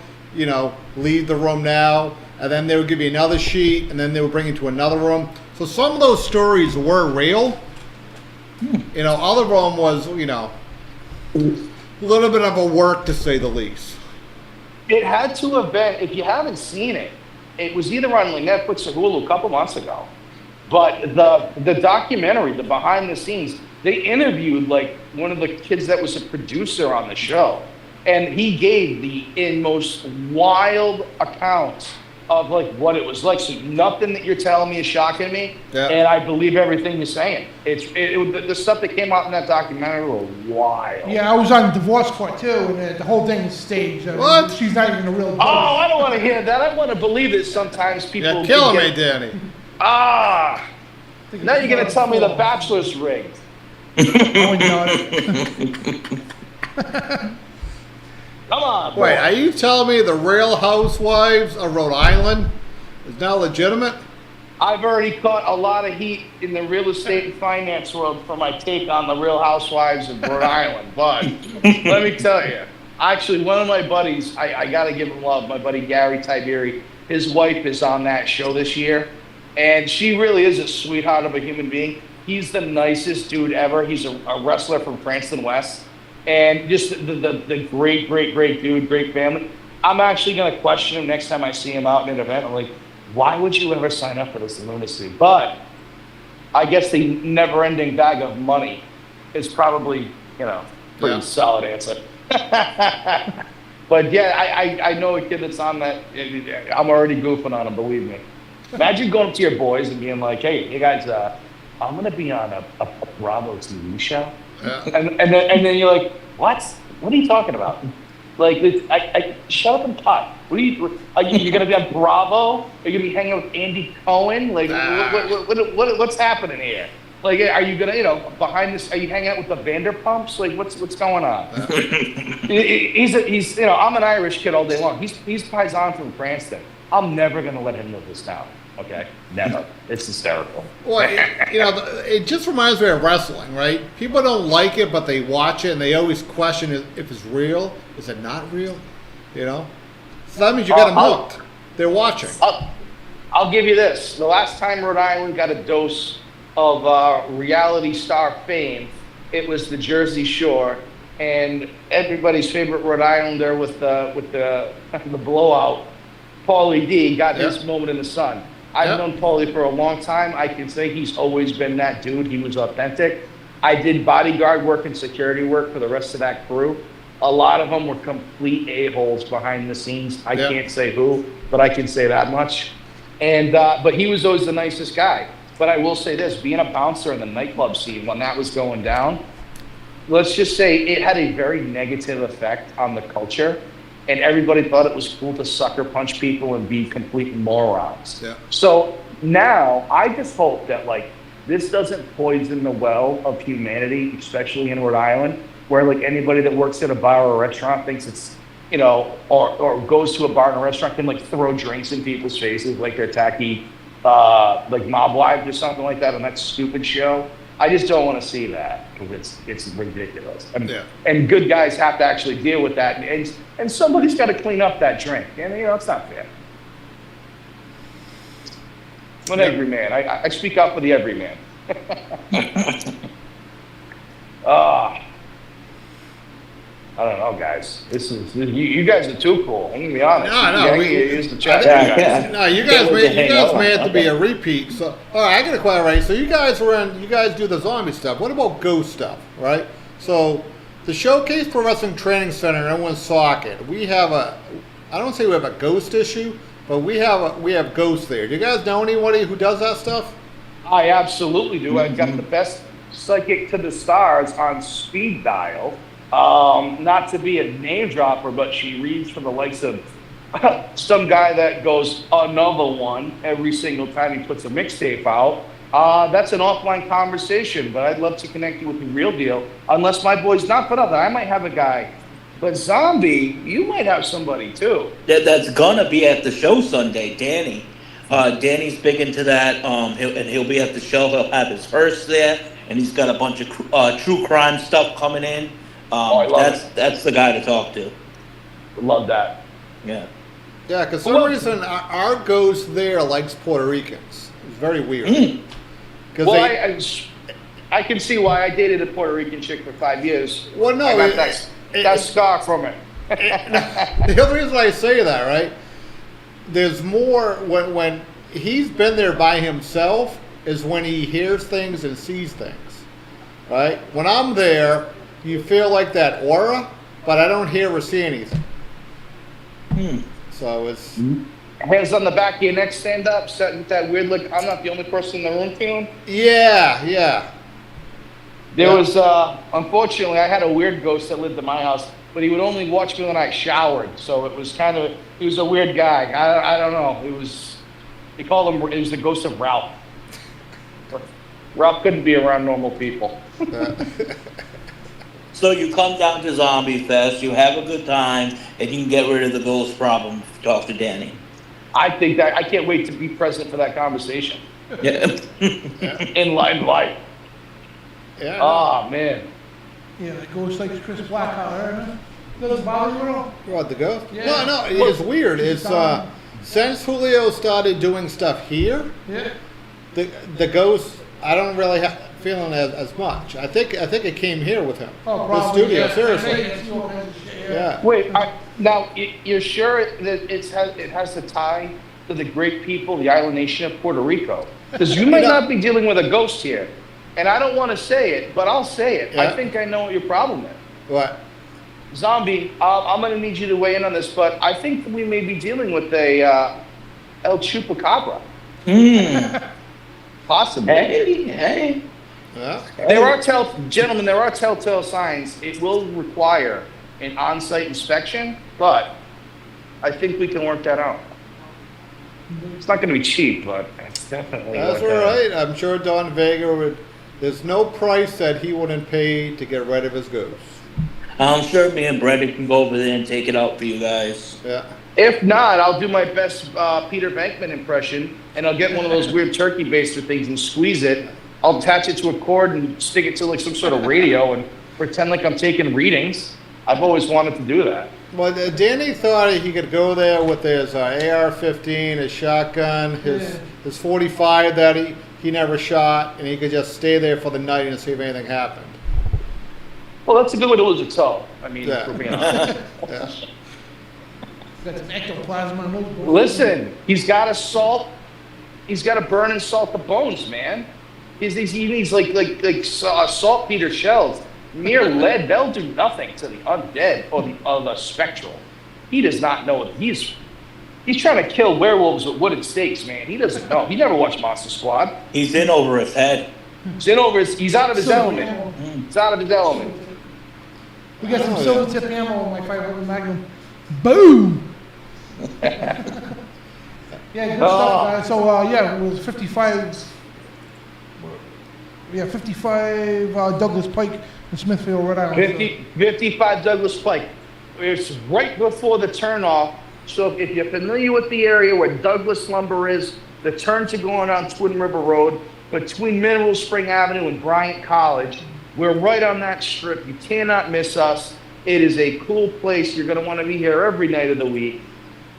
leave the room now. And then they would give you another sheet, and then they would bring you to another room. So some of those stories were real. Other of them was, a little bit of a work to say the least. It had to have been, if you haven't seen it, it was either on Netflix or Hulu a couple months ago. But the documentary, the behind the scenes, they interviewed like one of the kids that was a producer on the show. And he gave the most wild accounts of like what it was like. So nothing that you're telling me is shocking me, Yeah. and I believe everything you're saying. The stuff that came out in that documentary was wild. Yeah, I was on divorce court too, and the whole thing is staged. What? She's not even a real judge. Oh, I don't want to hear that. I want to believe that sometimes people. You're killing can me, Danny. Ah, now you're gonna tell me the Bachelor's rigged. Oh, God. Come on. Wait, boy. are you telling me the Real Housewives of Rhode Island is now legitimate? I've already caught a lot of heat in the real estate and finance world for my take on the Real Housewives of Rhode Island, but let me tell you, actually, one of my buddies, I got to give him love, my buddy Gary Tiberi, his wife is on that show this year, and she really is a sweetheart of a human being. He's the nicest dude ever. He's a wrestler from Cranston West, and just the great, great, great dude, great family. I'm actually going to question him next time I see him out in an event. I'm like, why would you ever sign up for this lunacy? But I guess the never-ending bag of money is probably, pretty solid answer. But yeah, I know a kid that's on that. I'm already goofing on him, believe me. Imagine going up to your boys and being like, hey guys, I'm going to be on a Bravo TV show. Yeah. And then you're like, what? What are you talking about? Like, shut up and talk. Are you going to be on Bravo? Are you going to be hanging out with Andy Cohen? Like, what's happening here? Like, are you going to, behind this, are you hanging out with the Vanderpumps? Like, what's going on? He's I'm an Irish kid all day long. He's Paisan from Cranston. I'm never going to let him live this down. Okay? Never. It's hysterical. Well, it just reminds me of wrestling, right? People don't like it, but they watch it, and they always question if it's real. Is it not real? So that means you got them hooked. They're watching. I'll give you this. The last time Rhode Island got a dose of reality star fame, it was the Jersey Shore, and everybody's favorite Rhode Islander with the blowout, Paulie D, got his moment in the sun. I've known Paulie for a long time. I can say he's always been that dude. He was authentic. I did bodyguard work and security work for the rest of that crew. A lot of them were complete a-holes behind the scenes. I can't say who, but I can say that much. And but he was always the nicest guy. But I will say this, being a bouncer in the nightclub scene when that was going down, let's just say it had a very negative effect on the culture. And everybody thought it was cool to sucker punch people and be complete morons. Yeah. So now I just hope that this doesn't poison the well of humanity, especially in Rhode Island, where anybody that works at a bar or a restaurant thinks it's, or goes to a bar and a restaurant can throw drinks in people's faces like they're tacky, mob wives or something like that on that stupid show. I just don't want to see that because it's ridiculous. And good guys have to actually deal with that. And somebody's got to clean up that drink. And, it's not fair. I'm an everyman. I speak out for the everyman. I don't know, guys. You guys are too cool. I'm gonna be honest. No, you guys may have to be a repeat. So, all right, I got a question. Right, so you guys do the zombie stuff. What about ghost stuff, right? So, the Showcase Pro Wrestling Training Center in Woonsocket, we have I don't say we have a ghost issue, but we have ghosts there. Do you guys know anybody who does that stuff? I absolutely do. I've got the best psychic to the stars on speed dial. Not to be a name dropper, but she reads for the likes of some guy that goes another one every single time he puts a mixtape out. That's an offline conversation, but I'd love to connect you with the real deal. Unless my boy's not put up there, I might have a guy. But Zombie, you might have somebody too. That's gonna be at the show Sunday, Danny. Danny's big into that. He'll be at the show. He'll have his hearse there, and he's got a bunch of true crime stuff coming in. That's the guy to talk to. Love that. Yeah. Yeah, because for some reason our ghost there likes Puerto Ricans. It's very weird. I can see why. I dated a Puerto Rican chick for 5 years. Well, no, I got that scar from it. The other reason I say that, right? There's more when he's been there by himself is when he hears things and sees things, right? When I'm there, you feel like that aura, but I don't hear or see anything. So it's Hands on the back of your neck, stand up, set with that weird look. I'm not the only person in the room feeling. Yeah. There was, unfortunately, I had a weird ghost that lived in my house, but he would only watch me when I showered. So it was he was a weird guy. I don't know. They called him, it was the ghost of Ralph. Ralph couldn't be around normal people. So you come down to Zombie Fest, you have a good time, and you can get rid of the ghost problem. Talk to Danny. I think that I can't wait to be present for that conversation. Yeah. In life. Yeah. Oh man. Yeah, that ghost like Chris Blackheart. Doesn't bother you at all? What, the ghost? Yeah. No, it's weird. It's since Julio started doing stuff here, Yeah. the ghost, I don't really have feeling as much. I think it came here with him. Oh, The probably. studio, Yeah. seriously. Yeah. Wait, now you're sure that it has to tie to the great people, the island nation of Puerto Rico? Because you might not be dealing with a ghost here, and I don't want to say it, but I'll say it. Yeah. I think I know what your problem is. What? Zombie, I'm going to need you to weigh in on this, but I think we may be dealing with a El Chupacabra. Possibly. Hey. Yeah. Gentlemen, there are telltale signs. It will require an on-site inspection, but I think we can work that out. It's not going to be cheap, but it's definitely. That's all right. I'm sure Don Vega would. There's no price that he wouldn't pay to get rid of his ghosts. I'm sure me and Brendan can go over there and take it out for you guys. Yeah. If not, I'll do my best Peter Venkman impression, and I'll get one of those weird turkey baster things and squeeze it. I'll attach it to a cord and stick it to like some sort of radio and pretend like I'm taking readings. I've always wanted to do that. Well, Danny thought he could go there with his AR-15, his shotgun, his 45 that he never shot, and he could just stay there for the night and see if anything happened. Well, that's a good way to lose a toe. I mean, Yeah. for being honest. Yeah. Got some ectoplasm on those ghosts. Listen, he's got to burn and salt the bones, man. He needs like saltpeter shells. Mere lead, they'll do nothing to the undead or the spectral. He does not know it. He's trying to kill werewolves with wooden stakes, man. He doesn't know. He never watched Monster Squad. He's in over his head. He's out of his element. He's out of his element. We got some silver tip ammo on my 500 Magnum. Boom! Yeah, good stuff. It was 55. Yeah, 55 Douglas Pike in Smithfield, Rhode Island. 55 Douglas Pike. It's right before the turnoff. So if you're familiar with the area where Douglas Lumber is, the turn to going on Twin River Road, between Mineral Spring Avenue and Bryant College, we're right on that strip. You cannot miss us. It is a cool place. You're going to want to be here every night of the week.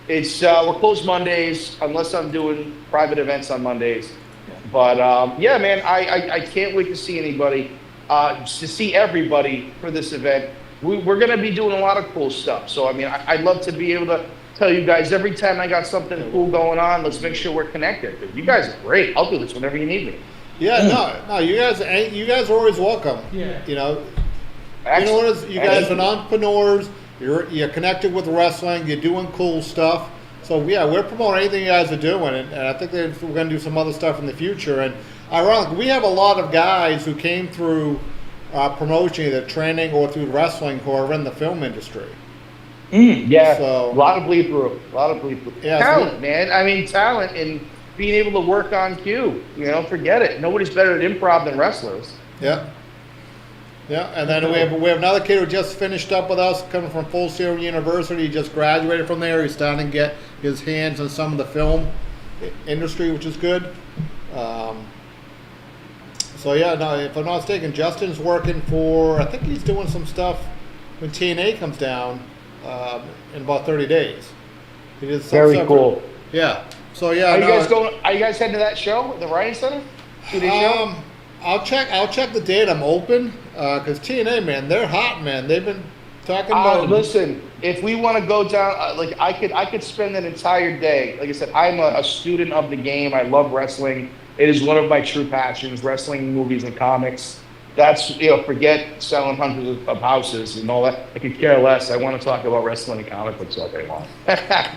It's we're closed Mondays unless I'm doing private events on Mondays. But yeah, man, I can't wait to see anybody, to see everybody for this event. We're going to be doing a lot of cool stuff. So, I mean, I'd love to be able to tell you guys every time I got something cool going on, let's make sure we're connected. You guys are great. I'll do this whenever you need me. Yeah, no, you guys are always welcome. Yeah. You know what it is? You guys are entrepreneurs. You're connected with wrestling. You're doing cool stuff. So yeah, we're promoting anything you guys are doing, and I think we're going to do some other stuff in the future. And ironically, we have a lot of guys who came through promotion, either training or through wrestling, who are in the film industry. Yeah, So- a lot of bleed through. Yeah, Talent, man. I mean, talent and being able to work on cue. You know, forget it. Nobody's better at improv than wrestlers. Yeah. Yeah, and then we have another kid who just finished up with us, coming from Full Sail University. He just graduated from there. He's starting to get his hands on some of the film industry, which is good. So yeah, no, if I'm not mistaken, Justin's working for. I think he's doing some stuff when TNA comes down in about 30 days. He did some Very stuff. cool. Yeah. So yeah. Are you guys heading to that show at the Ryan Center? 2-day show? I'll check the date I'm open, because TNA, man, they're hot, man. They've been talking about. Listen, if we want to go down, I could spend an entire day. Like I said, I'm a student of the game. I love wrestling. It is one of my true passions: wrestling, movies, and comics. That's, forget selling hundreds of houses and all that. I could care less. I want to talk about wrestling and comic books all day long.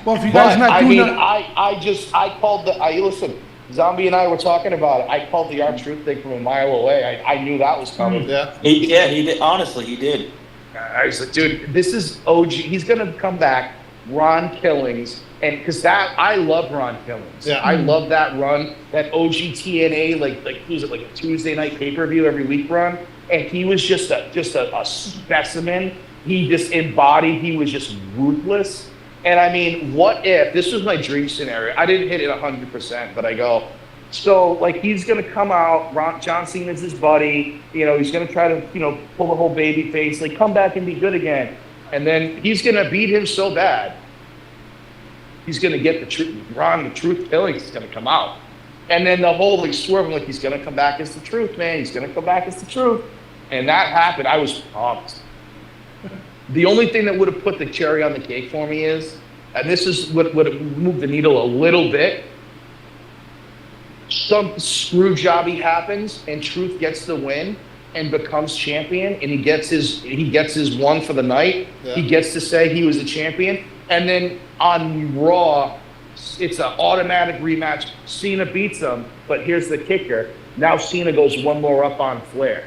Well, if you guys But, not I doing mean, that, I called listen, Zombie and I were talking about it. I called the R-Truth thing from a mile away. I knew that was coming. Yeah. He did. Honestly, he did. I was like, dude, this is OG. He's going to come back, Ron Killings. And because I love Ron Killings. Yeah. I love that run, that OG TNA, like was it like a Tuesday night pay-per-view every week run? And he was just a specimen. He just embodied, he was just ruthless. And I mean, what if, this was my dream scenario. I didn't hit it 100%, but I go, so like he's going to come out, John Cena's his buddy, he's going to try to, pull the whole baby face, like come back and be good again. And then he's going to beat him so bad. He's going to get the truth Killings is going to come out. And then the whole like swerving, like he's going to come back as the truth, man. He's going to come back as the truth. And that happened. I was pumped. The only thing that would have put the cherry on the cake for me is, and this is what would have moved the needle a little bit, some screw jobby happens and Truth gets the win and becomes champion, and he gets his one for the night. Yeah. He gets to say he was a champion. And then on Raw, it's an automatic rematch. Cena beats him, but here's the kicker. Now Cena goes one more up on Flair.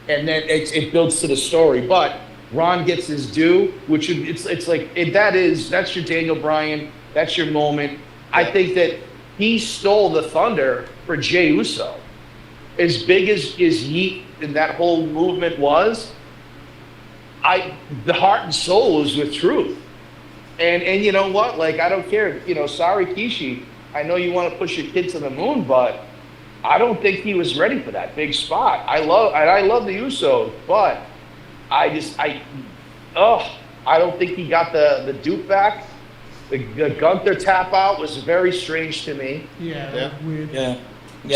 And then it builds to the story. But Ron gets his due, which it's like, that's your Daniel Bryan. That's your moment. Yeah. I think that he stole the thunder for Jey Uso. As big as Yeet and that whole movement was, the heart and soul is with Truth. And you know what? Like, I don't care. Sorry, Kishi. I know you want to push your kid to the moon, but I don't think he was ready for that big spot. I love the Usos, but I don't think he got the Duke back. The Gunther tap out was very strange to me. Yeah. Weird. Yeah.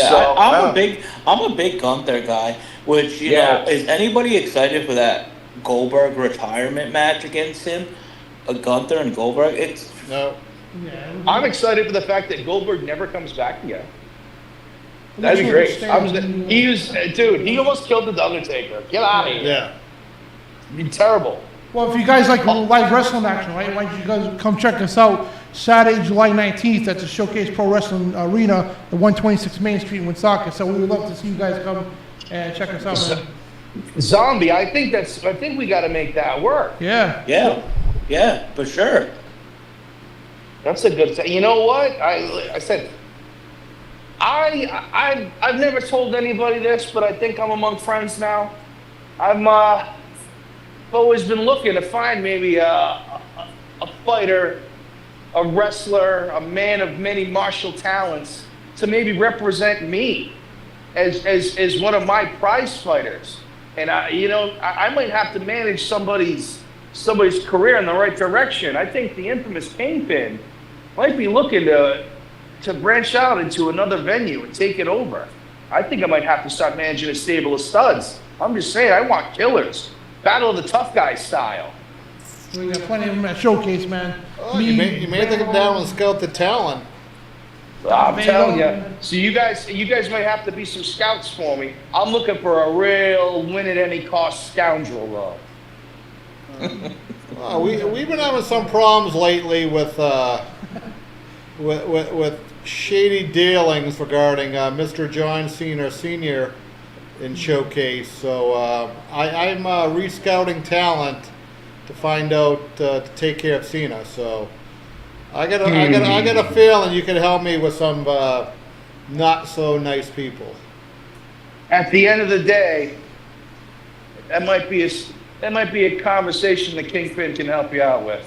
So, I'm a big Gunther guy. Which you know, is anybody excited for that Goldberg retirement match against him? Gunther and Goldberg. No. Yeah. I'm excited for the fact that Goldberg never comes back again. That'd be great. He almost killed the Undertaker. Get out of here. Yeah. It'd be terrible. Well, if you guys like live wrestling action, right, why don't you guys come check us out Saturday, July 19th at the Showcase Pro Wrestling Arena, the 126 Main Street in Woonsocket. So we would love to see you guys come and check us out, man. Zombie, I think we got to make that work. Yeah, for sure. That's a good thing. You know what? I said, I've never told anybody this, but I think I'm among friends now. I've always been looking to find maybe a fighter, a wrestler, a man of many martial talents to maybe represent me as one of my prize fighters. And I might have to manage somebody's career in the right direction. I think the infamous Kingpin might be looking to branch out into another venue and take it over. I think I might have to start managing a stable of studs. I'm just saying, I want killers. Battle of the tough guys style. We got plenty of them at Showcase, man. Oh, you may take them down and scout the talent. I'm telling you. So you guys might have to be some scouts for me. I'm looking for a real win-at-any-cost scoundrel, though. Well, we've been having some problems lately with shady dealings regarding Mr. John Cena Sr. in Showcase. So I'm re-scouting talent to find out to take care of Cena. So I got a feeling you could help me with some not so nice people. At the end of the day, that might be a conversation the Kingpin can help you out with.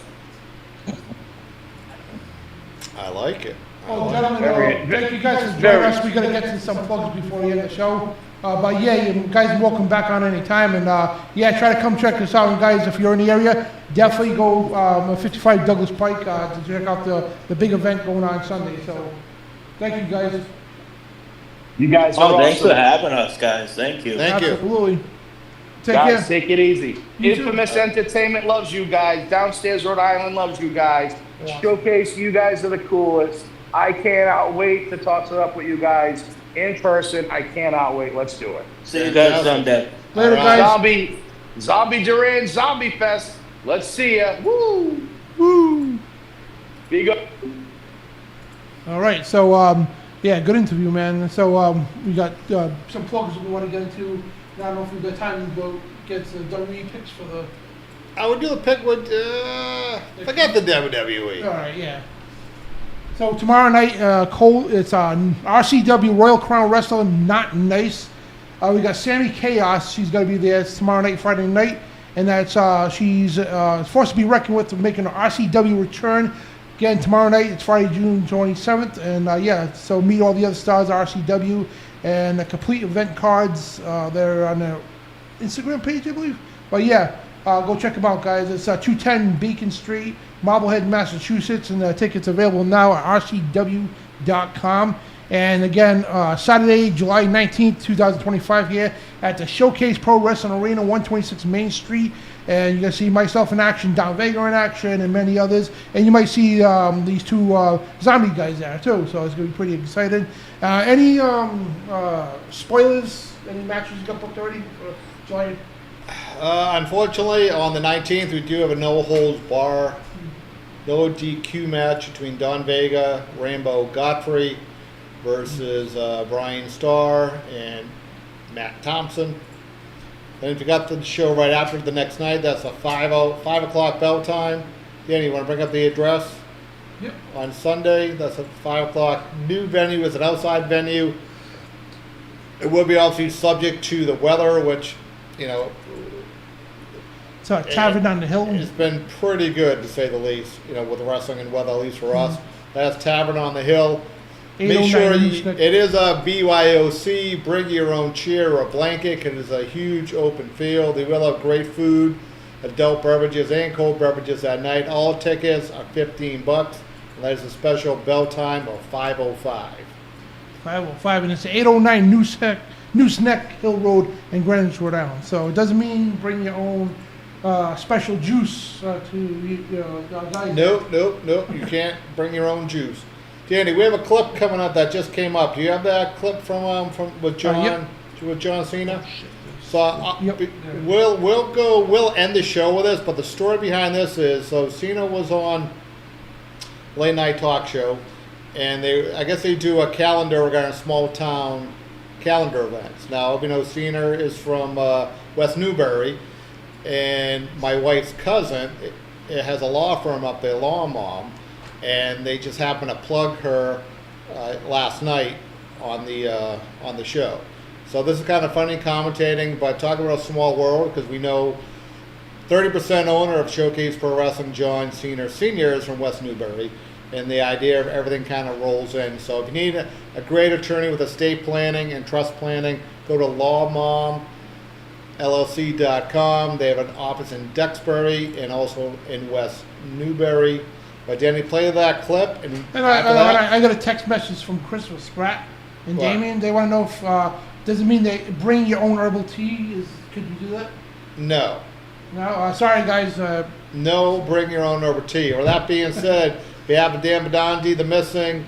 I like it. Well, gentlemen, thank you guys for joining us. We're going to get to some plugs before the end of the show. But yeah, you guys are welcome back on any time. And try to come check us out. And guys, if you're in the area, definitely go 55 Douglas Pike to check out the big event going on Sunday. So thank you guys. You guys are thanks awesome. for having us, guys. Thank you. Thank you. Absolutely. Guys, take it easy. You Infamous too. Entertainment loves you guys. Downstairs Rhode Island loves you guys. Yeah. Showcase, you guys are the coolest. I cannot wait to toss it up with you guys in person. I cannot wait. Let's do it. See you guys Sunday. Later, guys. Zombie Duran, Zombie Fest. Let's see ya. Woo! Woo! Be good. All right, so yeah, good interview, man. So we got some plugs we want to get into. I don't know if we've got time to go get the WWE picks for the. I would do the pick with, forget the WWE. All right, yeah. So tomorrow night, it's on RCW Royal Crown Wrestling, Not Nice. We got Sammy Chaos. She's going to be there. It's tomorrow night, Friday night. And that's she's forced to be reckoned with making an RCW return. Again, tomorrow night, it's Friday, June 27th. And yeah, so meet all the other stars of RCW. And the complete event cards, they're on their Instagram page, I believe. But yeah, go check them out, guys. It's 210 Beacon Street, Marblehead, Massachusetts. And the tickets available now at rcw.com. And again, Saturday, July 19th, 2025 here at the Showcase Pro Wrestling Arena, 126 Main Street. And you're going to see myself in action, Don Vega in action, and many others. And you might see these two zombie guys there, too. So it's going to be pretty exciting. Any spoilers? Any matches you got booked already for July? Unfortunately, on the 19th, we do have a no-holds-bar, no DQ match between Don Vega, Rainbow Godfrey versus Brian Starr and Matt Thompson. Then if you got the show right after the next night, that's a 5 o'clock bell time. Danny, you want to bring up the address? Yep. On Sunday, that's at 5 o'clock. New venue is an outside venue. It will be obviously subject to the weather, which, you know, It's a tavern on the hill. it's been pretty good, to say the least, you know, with the wrestling and weather, at least for us. That's Tavern on the Hill. Make sure it is a BYOC. Bring your own chair or a blanket. It is a huge open field. They will have great food, adult beverages and cold beverages at night. All tickets are $15, and there's a special bell time of 5:05. 505, and it's 809 Nooseneck Hill Road in Greenwich, Rhode Island. So it doesn't mean bring your own special juice to guys. Nope. You can't bring your own juice. Danny, we have a clip coming up that just came up. Do you have that clip from with John Yep. with John Cena? So Yep. we'll end the show with this, but the story behind this is so Cena was on late night talk show, and I guess they do a calendar regarding small town calendar events. Now we know Cena is from West Newbury, and my wife's cousin it has a law firm up there, Law Mom. And they just happened to plug her last night on the show. So this is kind of funny commentating, but talking about a small world, because we know 30% owner of Showcase Pro Wrestling, John Cena Sr. is from West Newbury, and the idea of everything kind of rolls in. So if you need a great attorney with estate planning and trust planning, go to lawmomllc.com. They have an office in Duxbury and also in West Newbury. But Danny, play that clip. And I got a text message from Christopher Spratt and What? Damien. They want to know if does it mean they bring your own herbal tea? Could you do that? No. No. Sorry, guys. No, bring your own herbal tea. Or that being said, behalf of Dan Badandi, The Missing,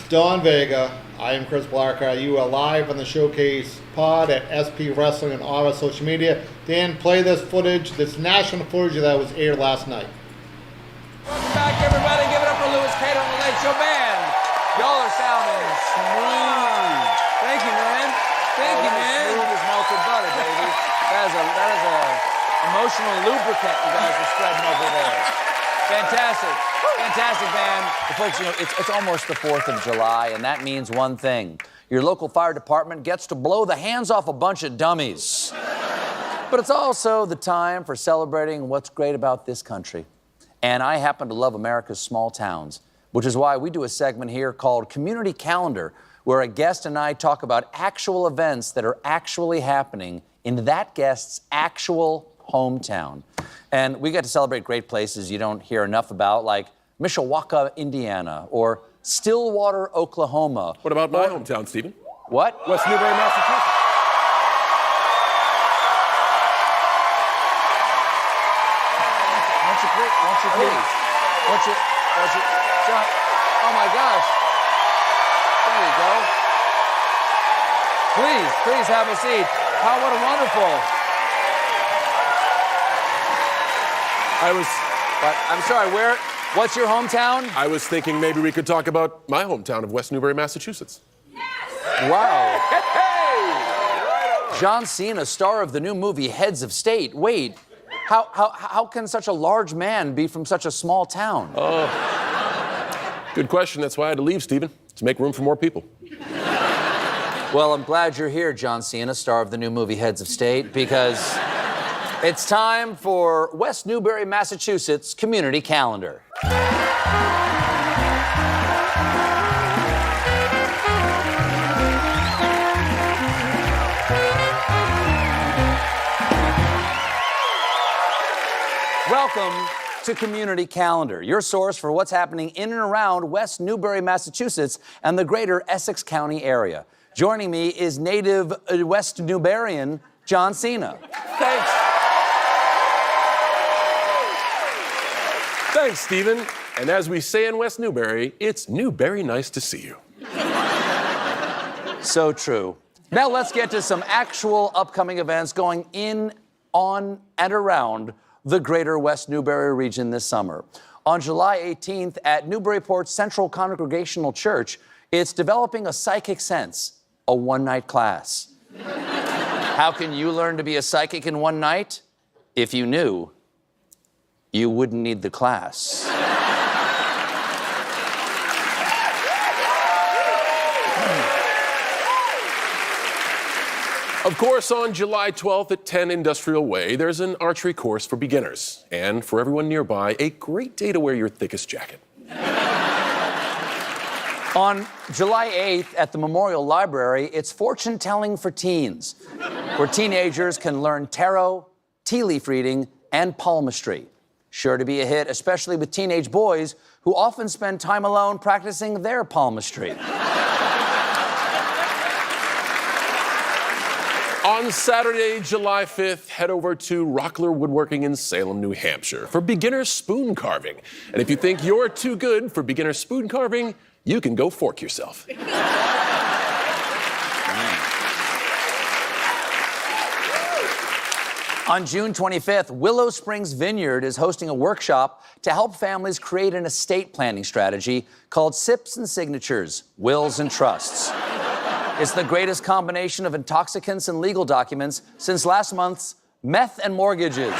Don Vega, I am Chris Blackheart. You are live on the Showcase Pod at SP Wrestling and all our social media. Dan, play this footage, this national footage that was aired last night. Welcome back, everybody. Give it up for Louis Cato and the Late Show Band. Y'all are sounding smooth. Thank you, man. Thank you, man. Smooth as melted butter, baby. That is a emotional lubricant you guys are spreading over there. Fantastic. Fantastic, man. Well, folks, you know, it's almost the 4th of July, and that means one thing. Your local fire department gets to blow the hands off a bunch of dummies. But it's also the time for celebrating what's great about this country. And I happen to love America's small towns, which is why we do a segment here called Community Calendar, where a guest and I talk about actual events that are actually happening in that guest's actual hometown. And we get to celebrate great places you don't hear enough about, like Mishawaka, Indiana, or Stillwater, Oklahoma. What about my hometown, Stephen? What? West Newbury, Massachusetts. Won't you please? John, Oh my gosh. There you go. Please have a seat. What a wonderful. I'm sorry, what's your hometown? I was thinking maybe we could talk about my hometown of West Newbury, Massachusetts. Wow. John Cena, star of the new movie Heads of State. Wait, how can such a large man be from such a small town? Good question. That's why I had to leave, Stephen, to make room for more people. Well, I'm glad you're here, John Cena, star of the new movie Heads of State, because it's time for West Newbury, Massachusetts Community Calendar. Welcome to Community Calendar, your source for what's happening in and around West Newbury, Massachusetts, and the greater Essex County area. Joining me is native West Newburian John Cena. Thanks. Thanks, Stephen. And as we say in West Newbury, it's Newbury nice to see you. So true. Now let's get to some actual upcoming events going in, on, and around the greater West Newbury region this summer. On July 18th at Newburyport Central Congregational Church, it's Developing a Psychic Sense, a one-night class. How can you learn to be a psychic in one night? If you knew, you wouldn't need the class. Of course, on July 12th at 10 Industrial Way, there's an archery course for beginners. And for everyone nearby, a great day to wear your thickest jacket. On July 8th at the Memorial Library, it's fortune telling for teens, where teenagers can learn tarot, tea leaf reading, and palmistry. Sure to be a hit, especially with teenage boys who often spend time alone practicing their palmistry. On Saturday, July 5th, head over to Rockler Woodworking in Salem, New Hampshire for beginner spoon carving. And if you think you're too good for beginner spoon carving, you can go fork yourself. On June 25th, Willow Springs Vineyard is hosting a workshop to help families create an estate planning strategy called Sips and Signatures, Wills and Trusts. It's the greatest combination of intoxicants and legal documents since last month's meth and mortgages.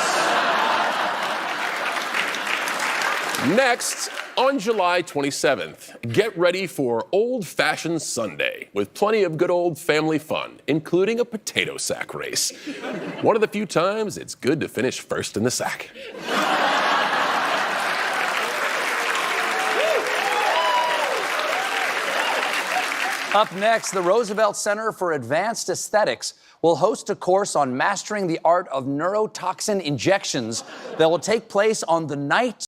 Next, on July 27th, get ready for Old Fashioned Sunday with plenty of good old family fun, including a potato sack race. One of the few times it's good to finish first in the sack. Up next, the Roosevelt Center for Advanced Aesthetics will host a course on mastering the art of neurotoxin injections that will take place on the night